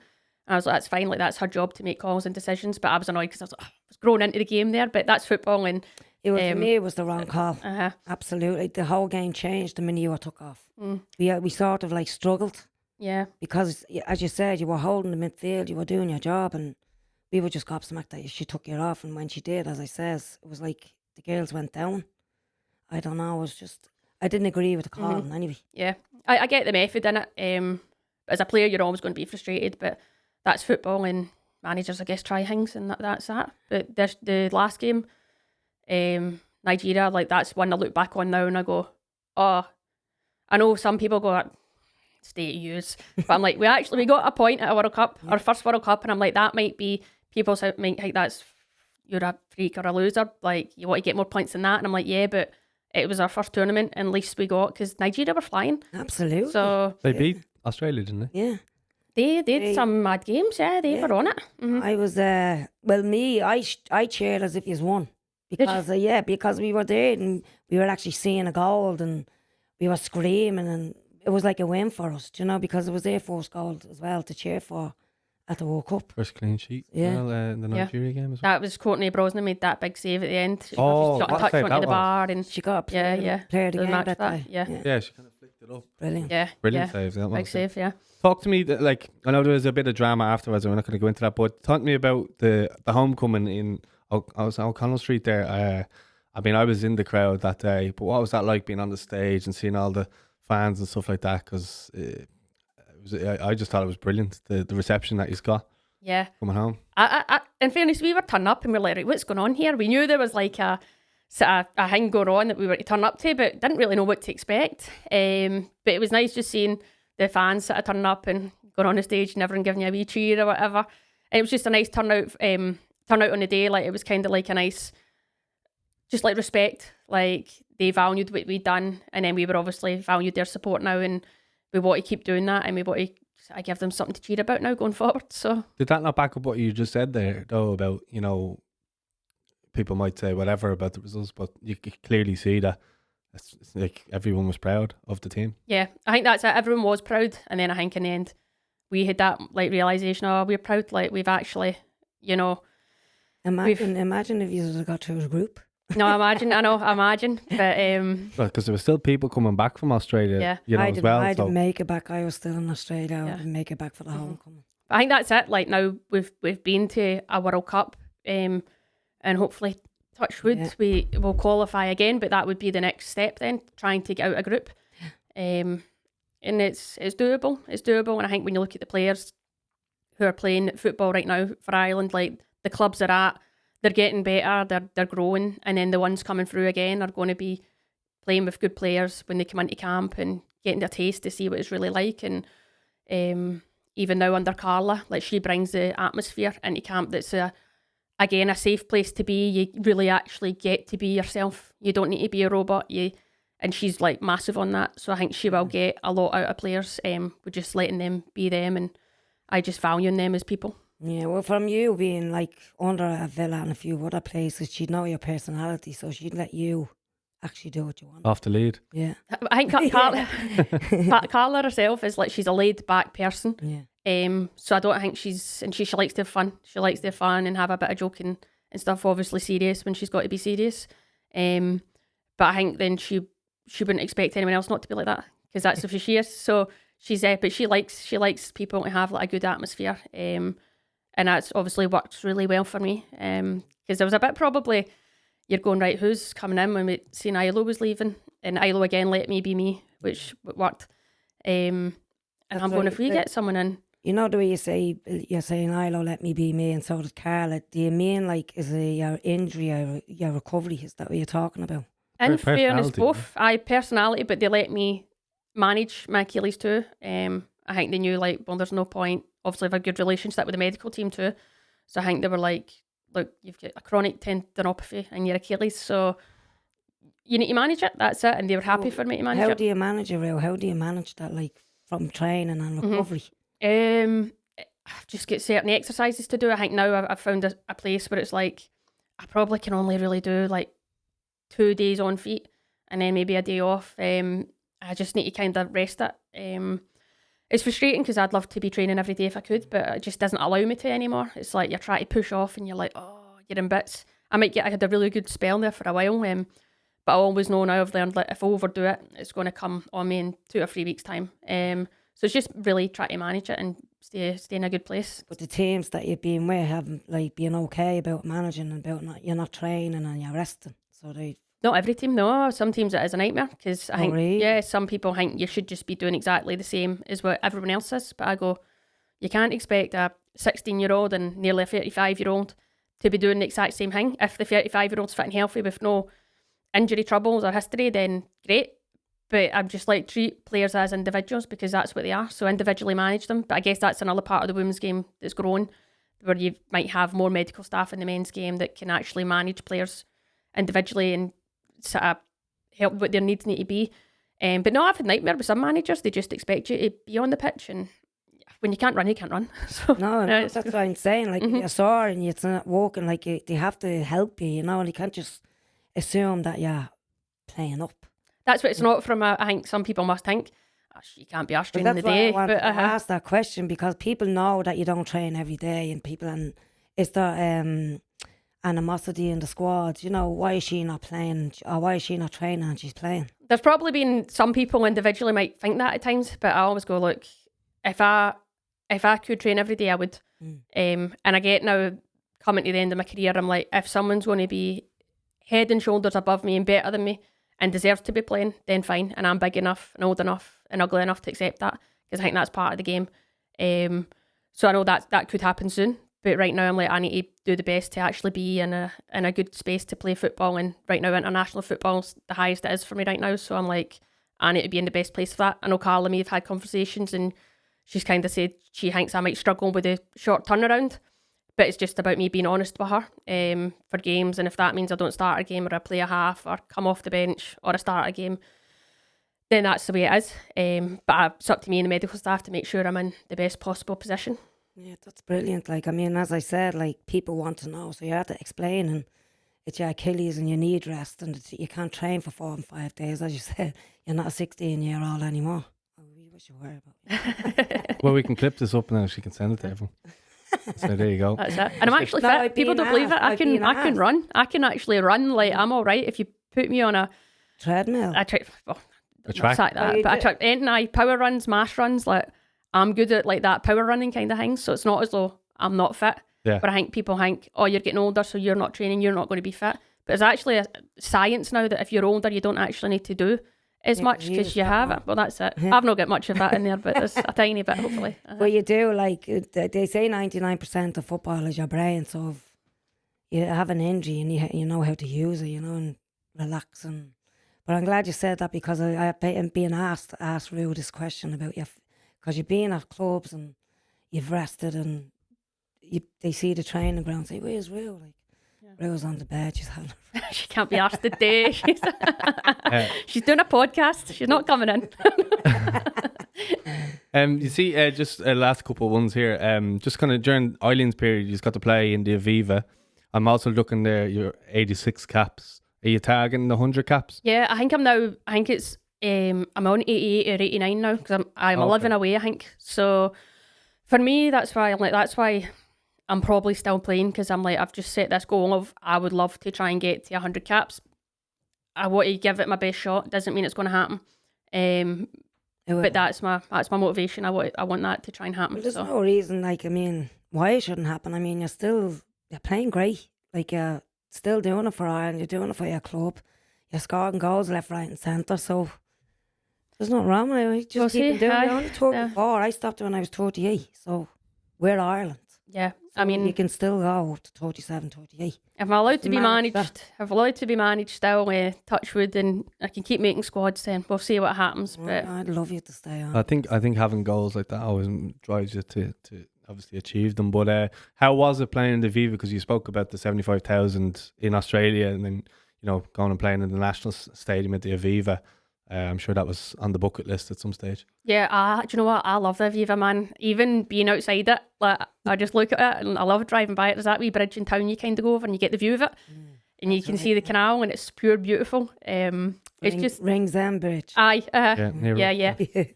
And I was like, that's fine, like that's her job to make calls and decisions. But I was annoyed because I was like, I was grown into the game there, but that's football. And It was, for me, it was the wrong call. uh-huh. Absolutely. The whole game changed the minute you were took off. We sort of like struggled. Yeah. Because, as you said, you were holding the midfield, you were doing your job, and we were just gobsmacked that she took you off. And when she did, as I says, it was like the girls went down. I don't know, it was just, I didn't agree with the call anyway. Yeah. I get the method in it. As a player, you're always going to be frustrated, but that's football, and managers, I guess, try things, and that's that. But the last game, Nigeria, like that's one I look back on now and I go, oh, I know some people go, state of use, but I'm like, we got a point at a World Cup, our first World Cup, and I'm like, that might be, people might think that's, you're a freak or a loser, like you want to get more points than that, and I'm like, yeah, but it was our first tournament, and at least we got, because Nigeria were flying. Absolutely. So They beat Australia, didn't they? yeah. they did some mad games, they were on it. I was, I cheered as if you won. Because, because we were there and we were actually seeing a goal and we were screaming, and it was like a win for us, do you know, because it was their first goal as well to cheer for at the World Cup. First clean sheet. Yeah. Well, in the Nigeria game as well. That was Courtney Brosnan made that big save at the end. She Oh, shot a what touch save onto that the was. bar, and She got a player, yeah. player of the The game match that that, day. yeah. She kind of flicked it up. Brilliant. Yeah, Brilliant yeah. saves. That Big one. save, yeah. Talk to me, like, I know there was a bit of drama afterwards, and we're not going to go into that, but talk to me about the homecoming in O'Connell Street there. I mean, I was in the crowd that day, but what was that like, being on the stage and seeing all the fans and stuff like that? Because I just thought it was brilliant, the reception that he's got Yeah. coming home. In fairness, we were turning up and we were like, right, what's going on here? We knew there was like a thing going on that we were to turn up to, but didn't really know what to expect. But it was nice just seeing the fans sort of turning up and going on the stage and everyone giving you a wee cheer or whatever. And it was just a nice turnout on the day. Like, it was kind of like a nice, just like respect. Like, they valued what we'd done, and then we were obviously valued their support now, and we want to keep doing that, and we want to give them something to cheer about now going forward. So Did that not back up what you just said there, though, about, you know, people might say whatever about the results, but you could clearly see that it's like everyone was proud of the team. yeah, I think that's it. Everyone was proud, and then I think in the end we had that like realisation, oh, we're proud, like we've actually, you know. Imagine if you had got to a group. No, imagine. But Because there were still people coming back from Australia, Yeah. you know, I as didn't, well. I so didn't make it back. I was still in Australia. I Yeah. didn't make it back for the homecoming. I think that's it. Like, now we've been to a World Cup, and hopefully, touch wood, we will qualify again. But that would be the next step then, trying to get out a group. And it's doable. It's doable. And I think when you look at the players who are playing football right now for Ireland, like the clubs they're at, they're getting better. They're growing, and then the ones coming through again are going to be playing with good players when they come into camp and getting a taste to see what it's really like. And even now under Carla, like, she brings the atmosphere into camp. That's again a safe place to be. You really actually get to be yourself. You don't need to be a robot. And she's like massive on that. So I think she will get a lot out of players. With just letting them be them, and I just valuing them as people. Yeah, well, from you being like under a Villa and a few other places, she'd know your personality, so she'd let you actually do what you want. off the lead. Yeah. I think Carla herself is like, she's a laid back person. Yeah. So I don't think she likes to have fun. She likes to have fun and have a bit of joking and stuff. Obviously serious when she's got to be serious. But I think then she wouldn't expect anyone else not to be like that, because that's who she is. So she's but she likes people to have like a good atmosphere. And that's obviously worked really well for me. Because there was a bit probably, you're going, right, who's coming in, when we seen Ilo was leaving, and Ilo again let me be me, which worked. And That's I'm going, right. if we get someone in. You know the way you're saying, Ilo, let me be me, and so did Carla. Do you mean like, is it your injury or your recovery? Is that what you're talking about? In Very fairness, personality, both. I personality, but they let me manage my Achilles too. I think they knew, like, well, there's no point. Obviously, I have a good relationship with the medical team too. So I think they were like, look, you've got a chronic tendinopathy in your Achilles, so you need to manage it. That's it. And they were happy for me to manage How it. do you manage it, Ro? How do you manage that, like from training and recovery? I've just got certain exercises to do. I think now I've found a place where it's like I probably can only really do like 2 days on feet and then maybe a day off. I just need to kind of rest it. It's frustrating because I'd love to be training every day if I could, but it just doesn't allow me to anymore. It's like you're trying to push off and you're like, oh, you're in bits. I had a really good spell there for a while, but I always know now I've learned, like, if I overdo it, it's going to come on me in 2 or 3 weeks' time. So it's just really trying to manage it and stay in a good place. But the teams that you've been with haven't like been okay about managing and about you're not training and you're resting. So they. Not every team, no. Some teams it is a nightmare because I think, really? some people think you should just be doing exactly the same as what everyone else is. But I go, you can't expect a 16-year-old and nearly a 35-year-old to be doing the exact same thing. If the 35-year-old's fit and healthy with no injury troubles or history, then great. But I'm just like, treat players as individuals because that's what they are. So individually manage them. But I guess that's another part of the women's game that's grown, where you might have more medical staff in the men's game that can actually manage players individually and sort of help what their needs need to be. But no, I've had nightmare with some managers. They just expect you to be on the pitch, and when you can't run, you can't run. So, no, that's what I'm saying. Like, you're sore and it's not walking, like they have to help you, and you can't just assume that you're playing up. That's what it's not from. I think some people must think, you can't be asked during the day. I wanted to ask that question because people know that you don't train every day, and people, and is there animosity in the squad? Why is she not playing, or why is she not training and she's playing? There's probably been some people individually might think that at times, but I always go, look, if I could train every day, I would. And I get now, coming to the end of my career, I'm like, if someone's going to be head and shoulders above me and better than me and deserves to be playing, then fine. And I'm big enough and old enough and ugly enough to accept that, because I think that's part of the game. So I know that could happen soon, but right now I'm like, I need to do the best to actually be in a good space to play football. And right now international football's the highest it is for me right now. So I'm like, I need to be in the best place for that. I know Carl and me have had conversations, and she's kind of said she thinks I might struggle with a short turnaround, but it's just about me being honest with her for games. And if that means I don't start a game, or I play a half, or come off the bench, or I start a game, then that's the way it is. But it's up to me and the medical staff to make sure I'm in the best possible position. Yeah, that's brilliant. Like, I mean, as I said, like, people want to know, so you have to explain, and it's your Achilles and you need rest, and you can't train for 4 and 5 days. As you said, you're not a 16-year-old anymore. I really wish you were about. Well, we can clip this up now. She can send it to everyone. So there you go. That's it. And I'm actually fit. People don't believe it. I can run. I can actually run. Like, I'm all right. If you put me on a treadmill, a track. Like that. But I track power runs, mass runs. Like, I'm good at like that power running kind of thing. So it's not as though I'm not fit. Yeah. But I think people think, oh, you're getting older, so you're not training, you're not going to be fit. But it's actually a science now that if you're older, you don't actually need to do as much because you have it. Well, that's it. I've not got much of that in there, but there's a tiny bit, hopefully. Well, you do, like, they say 99% of football is your brain, so if you have an injury and you know how to use it, and relax. But I'm glad you said that, because I've been asked Rue this question about you, because you've been at clubs and you've rested, and they see the training ground and say, where's Rue? Like, Rue's on the bed, she's having she can't be asked today. She's doing a podcast. She's not coming in. You see, just last couple of ones here. Just kind of during Eileen's period, you just got to play in the Aviva. I'm also looking there, your 86 caps. Are you targeting the 100 caps? Yeah, I think it's I'm on 88 or 89 now, because I'm 11 away, I think. So for me, that's why I'm probably still playing, because I'm like, I've just set this goal of I would love to try and get to 100 caps. I want to give it my best shot. Doesn't mean it's going to happen. But that's my motivation. I want that to try and happen. Well, there's no reason, like, I mean, why it shouldn't happen. I mean, you're playing great. Like, you're still doing it for Ireland. You're doing it for your club. You're scoring goals left, right and centre. So there's nothing wrong with it. Just keep doing it. You're only 34. I stopped when I was 38. So we're Ireland. Yeah. So I mean, you can still go to 37, 38. If I'm allowed to be managed, still, touch wood, and I can keep making squads, then we'll see what happens. But I'd love you to stay on. I think having goals like that always drives you to obviously achieve them. But how was it playing in the Aviva? Because you spoke about the 75,000 in Australia, and then you know, going and playing in the national stadium at the Aviva. I'm sure that was on the bucket list at some stage. Yeah, do you know what? I love the Aviva, man. Even being outside it, like, I just look at it and I love driving by it. There's that wee bridge in town you kind of go over and you get the view of it. And you can see the canal and it's pure beautiful. It's just... Ringsend Bridge. Aye. Yeah.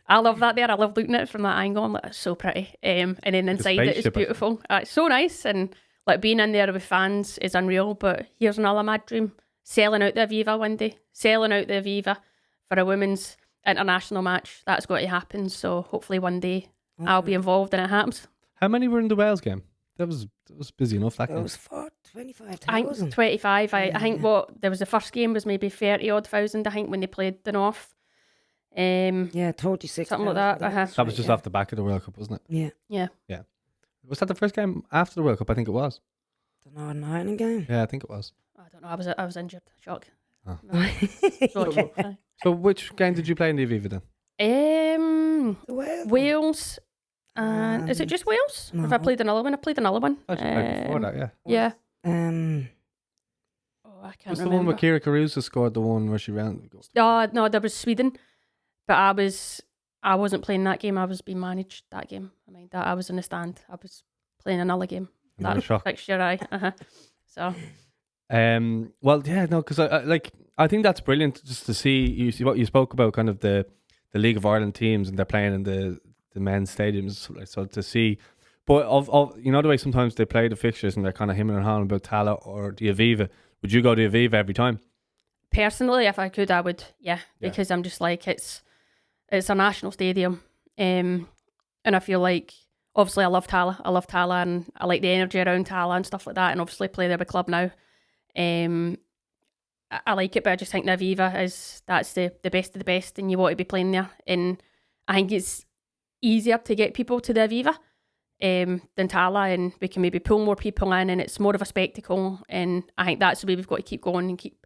I love that there. I love looking at it from that angle. I'm like, it's so pretty. And then inside it is beautiful. It's so nice. And like being in there with fans is unreal. But here's another mad dream. Selling out the Aviva one day. Selling out the Aviva for a women's international match. That's got to happen. So hopefully one day I'll be involved and it happens. How many were in the Wales game? That was busy enough, that It game. was for 25,000. I think 25. I think there was the first game was maybe 30-odd thousand, I think, when they played the North. Yeah, 36. Something like that. That was just off the back of the World Cup, wasn't it? Yeah. Yeah. Was that the first game after the World Cup? I think it was. The Northern Ireland game. Yeah, I think it was. I don't know. I was injured. Shock. Oh. No. So which game did you play in the Aviva then? Wales. And is it just Wales? No. Have I played another one? I played another one. I just played before that, yeah. Yeah. Oh, I can't Was the remember. one where Kira Caruso scored the one where she ran? No, there was Sweden, but I wasn't playing that game. I was being managed that game. I mean, that I was in the stand. I was playing another game. Another That shock. fixture, aye. So Well, yeah, no, because I think that's brilliant just to see what you spoke about, kind of the League of Ireland teams and they're playing in the men's stadiums. So to see, but of you know the way sometimes they play the fixtures and they're kind of hemming and hawing about Tala or the Aviva. Would you go to Aviva every time? personally, if I could, I would. Yeah, because I'm just like it's a national stadium, and I feel like obviously I love Tala. And I like the energy around Tala and stuff like that. And obviously play there with club now. I like it, but I just think the Aviva that's the best of the best, and you want to be playing there. And I think it's easier to get people to the Aviva than Tala, and we can maybe pull more people in, and it's more of a spectacle. And I think that's the way we've got to keep going and keep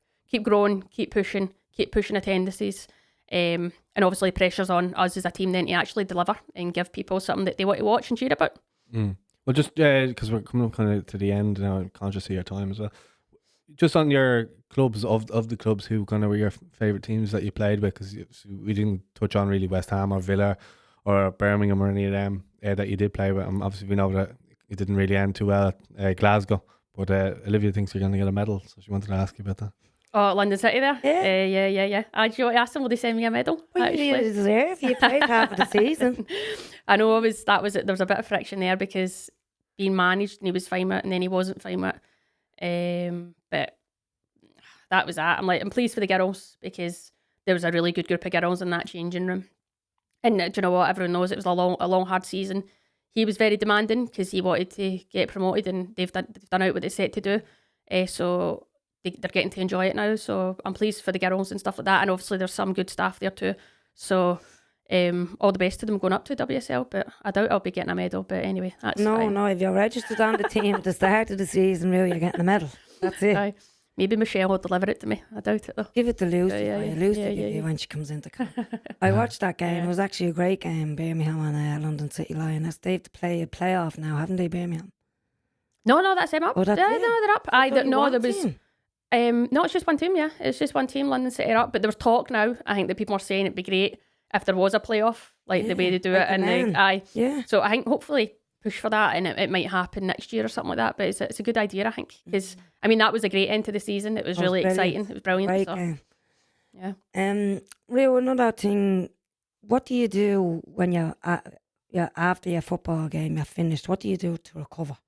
growing, keep pushing attendances. And obviously pressure's on us as a team then to actually deliver and give people something that they want to watch and cheer about. Well, just because we're coming up kind of to the end now, I'm conscious of your time as well. Just on your clubs, of the clubs, who kind of were your favourite teams that you played with? Because we didn't touch on really West Ham or Villa or Birmingham or any of them that you did play with. Obviously, we know that it didn't really end too well at Glasgow, but Olivia thinks you're going to get a medal, so she wanted to ask you about that. Oh, London City there? Yeah. Do you want to ask them, will they send me a medal? Well, you deserve. You played half of the season. I know there was a bit of friction there because being managed and he was fine with it and then he wasn't fine with it. But that was that. I'm pleased for the girls because there was a really good group of girls in that changing room. And do you know what? Everyone knows it was a long hard season. He was very demanding because he wanted to get promoted, and they've done out what they set to do. So they're getting to enjoy it now. So I'm pleased for the girls and stuff like that. And obviously there's some good staff there too. So all the best to them going up to WSL. But I doubt I'll be getting a medal. But anyway, that's fine. No. If you're registered on the team at the start of the season, really, you're getting a medal. That's it. Aye. Maybe Michelle will deliver it to me. I doubt it though. Give it to Lucy. Yeah. When she comes into camp. I watched that game. It was actually a great game. Birmingham and London City Lioness. They have to play a playoff now, haven't they, Birmingham? No, that's them up. Oh, that's yeah, it? no, they're up. No, it's just one team. Yeah, it's just one team. London City are up, but there was talk now. I think that people are saying it'd be great if there was a playoff, like the way they do like it. the And men. Yeah. So I think hopefully push for that, and it might happen next year or something like that. But it's a good idea, I think, because I mean that was a great end to the season. It was really exciting. It was brilliant. Great So, game. yeah. Rio, another thing. What do you do when you're after your football game, you're finished? What do you do to recover?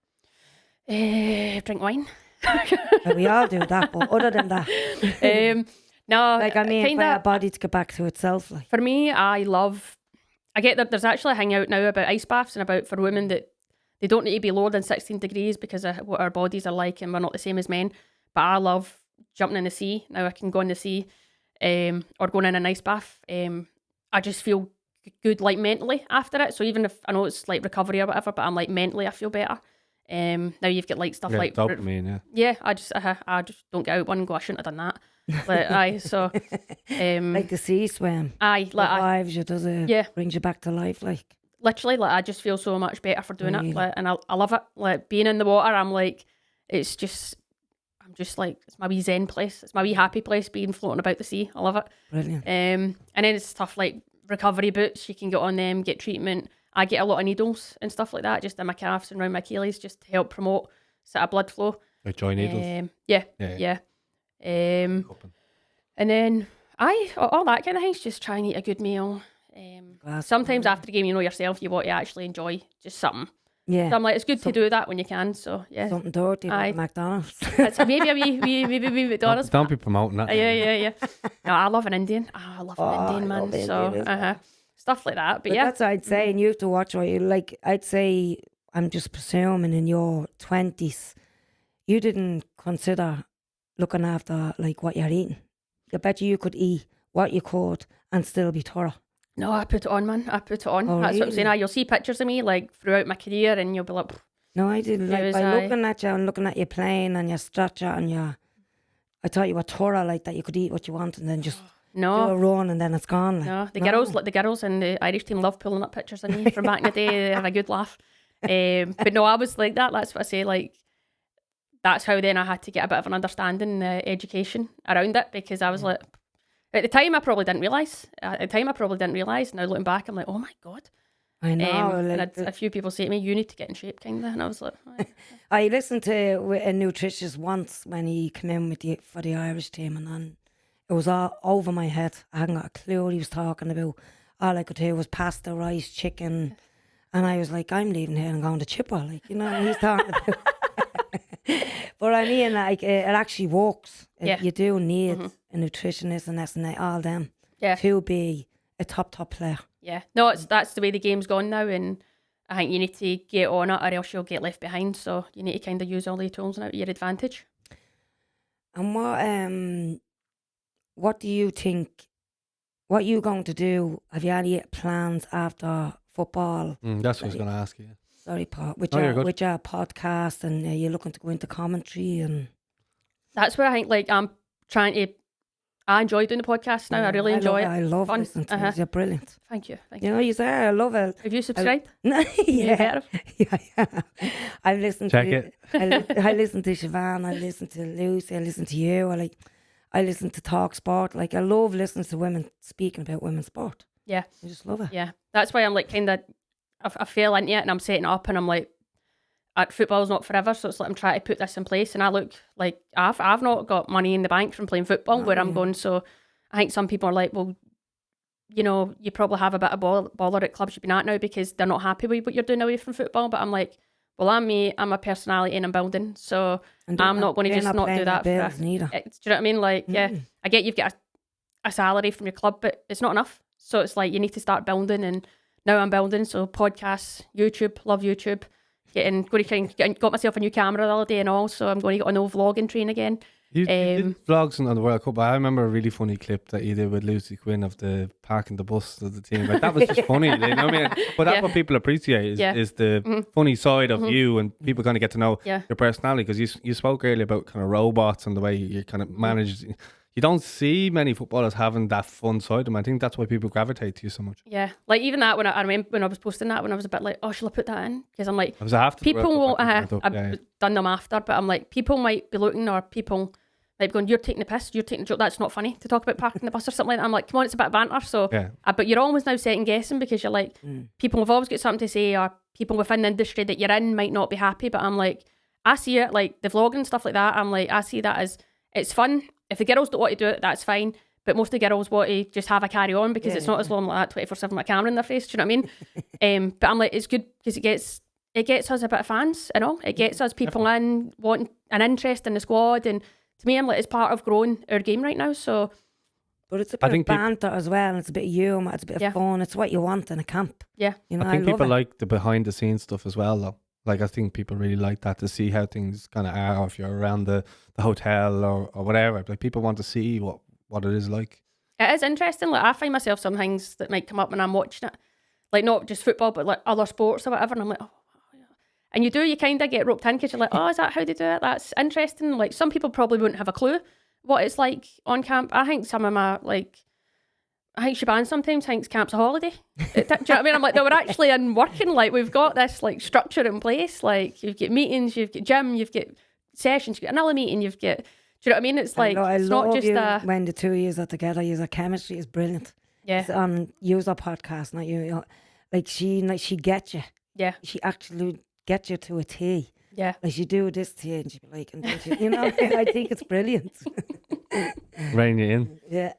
Drink wine. We all do that, but other than that, No, like I mean, for kinda, your body to get back to itself, like. For me, I get that there's actually a hang out now about ice baths and about for women that they don't need to be lower than 16 degrees because of what our bodies are like and we're not the same as men. But I love jumping in the sea. Now I can go in the sea or going in an ice bath. I just feel good, like mentally after it. So even if I know it's like recovery or whatever, but I'm like mentally I feel better. Now you've got like stuff like dopamine, I just don't get out one and go, I shouldn't have done that. But like the sea swim. Brings you back to life, like. Literally, like I just feel so much better for doing it, like, and I love it. Like being in the water, I'm I'm just like, it's my wee zen place. It's my wee happy place, being floating about the sea. I love it. Brilliant. And then it's stuff like recovery boots. You can get on them, get treatment. I get a lot of needles and stuff like that, just in my calves and around my Achilles, just to help promote sort of blood flow. Like joy needles. Yeah. And then all that kind of things. Just try and eat a good meal. Sometimes after the game, you know yourself, you want to actually enjoy just something. Yeah. So I'm like, it's good to do that when you can. So yeah. Something dirty like McDonald's. That's maybe a wee McDonald's. Don't be promoting that. Yeah. No, I love an Indian. I love an Indian, man. So stuff like that. But yeah. That's what I'd say, and you have to watch what you like. I'd say, I'm just presuming in your 20s, you didn't consider looking after like what you're eating. I bet you could eat what you could and still be thorough. No, I put it on, man. I put it on. Oh, That's what I'm really? saying. You'll see pictures of me like throughout my career, and you'll be like, No, I didn't. Like, by looking at you and looking at you playing and your stretcher and your, I thought you were thorough, like that you could eat what you want and then just do a run and then it's gone. Like. No, the girls in the Irish team love pulling up pictures of me from back in the day. They have a good laugh. But no, I was like that. That's what I say. Like, that's how then I had to get a bit of an understanding, education around it, because I was like, at the time I probably didn't realise. Now looking back, I'm like, oh my God. I know. And a few people say to me, you need to get in shape, kind of. And I was like, oh. I listened to a nutritionist once when he came in for the Irish team, and then it was all over my head. I hadn't got a clue what he was talking about. All I could hear was pasta, rice, chicken. And I was like, I'm leaving here and going to Chipper. Like, you know what he's talking about. But I mean, like, it actually works. You do need a nutritionist and this and that, all them, to be a top player. Yeah. No, that's the way the game's gone now, and I think you need to get on it or else you'll get left behind. So you need to kind of use all the tools now to your advantage. And what do you think, what are you going to do? Have you any plans after football? That's what I was going to ask you. Sorry, Paul. With your podcast, and you're looking to go into commentary, and that's where I think, like, I'm trying to. I enjoy doing the podcast now. I really enjoy it. I love listening to it. You're brilliant. Thank you. You know, you say I love it. Have you subscribed? Yeah. I've listened. Check it. I listen to Siobhan. I listen to Lucy. I listen to you. I listen to Talk Sport. Like, I love listening to women speaking about women's sport. Yeah. I just love it. Yeah. That's why I'm like kind of. I fell into it and I'm setting it up and I'm like, football's not forever, so it's like I'm trying to put this in place, and I look like I've not got money in the bank from playing football where I'm going. So I think some people are like, well, you know, you probably have a bit of bother at clubs you've been at now because they're not happy with what you're doing away from football. But I'm like, well, I'm me, I'm a personality and I'm building, so I'm not going to just not do that. Do you know what I mean? Like, I get you've got a salary from your club, but it's not enough. So it's like you need to start building, and now I'm building. So podcasts, YouTube, love YouTube. Got myself a new camera the other day and all, so I'm going to get on the vlogging train again. You did vlogs on the World Cup. I remember a really funny clip that you did with Lucy Quinn of the parking the bus of the team. Like, that was just funny, you know what I mean? But that's what people appreciate is the funny side of you, and people kind of get to know your personality, because you spoke earlier about kind of robots and the way you kind of manage. You don't see many footballers having that fun side of them. I think that's why people gravitate to you so much. Yeah, like even that when I remember when I was posting that, when I was a bit like, oh, shall I put that in? Because I'm like, people won't. I've done them after, but I'm like, people might be looking, or people might be going, you're taking the piss, you're taking the joke. That's not funny to talk about parking the bus or something like that. I'm like, come on, it's a bit of banter. So, but you're always now second guessing, because you're like, people have always got something to say, or people within the industry that you're in might not be happy. But I'm like, I see it, like the vlogging and stuff like that. I'm like, I see that as it's fun. If the girls don't want to do it, that's fine. But most of the girls want to just have a carry on, because it's not as long like that 24/7 with a camera in their face. Do you know what I mean? But I'm like, it's good because it gets us a bit of fans, you know. It gets us people in wanting an interest in the squad, and to me, I'm like, it's part of growing our game right now. So, but it's a bit of banter as well, and it's a bit of humour, it's a bit of fun. It's what you want in a camp. Yeah, you know. I think people like the behind the scenes stuff as well, though. Like, I think people really like that, to see how things kind of are, or if you're around the hotel or whatever. Like, people want to see what it is like. It is interesting. Like, I find myself some things that might come up when I'm watching it, like not just football, but like other sports or whatever. And I'm like, oh, yeah. And you kind of get roped in, because you're like, oh, is that how they do it? That's interesting. Like, some people probably wouldn't have a clue what it's like on camp. I think some of my I think Siobhan sometimes thinks camp's a holiday. Do you know what I mean? I'm like, no, we're actually in working. Like, we've got this like structure in place. Like, you've got meetings, you've got gym, you've got sessions, you get another meeting, you've got, do you know what I mean? It's like, I it's love not just you a, when the two of you are together. Your chemistry is brilliant. yeah, It's on user podcast, not you. Like she gets you. yeah, She actually gets you to a T. yeah. Like she do this to you, and she'd be like, and don't you know, I think it's brilliant. Rein you in. Yeah.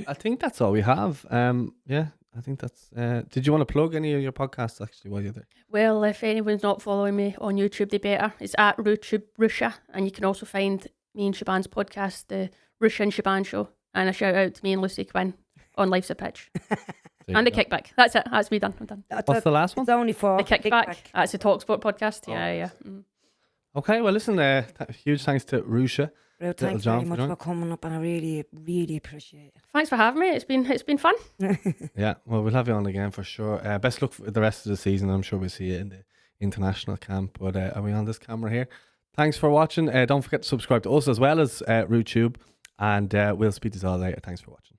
I think that's all we have. Yeah, I think that's. Did you want to plug any of your podcasts actually while you're there? Well, if anyone's not following me on YouTube, they better. It's at Ruesha, and you can also find me and Shaban's podcast, the Ruesha and Shaban Show, and a shout out to me and Lucy Quinn on Life's a Pitch. And the Kickback. That's it. That's me done. I'm done. What's the last one? It's only for The Kickback. That's a Talksport podcast. Yeah, yeah. Okay, well, listen, huge thanks to Ruesha. Well, thanks Littlejohn very much for coming up, and I really, really appreciate it. Thanks for having me. It's been fun. Yeah, well, we'll have you on again for sure. Best luck for the rest of the season. I'm sure we'll see you in the international camp. But are we on this camera here? Thanks for watching. Don't forget to subscribe to us as well as RootTube. And we'll speak to you all later. Thanks for watching.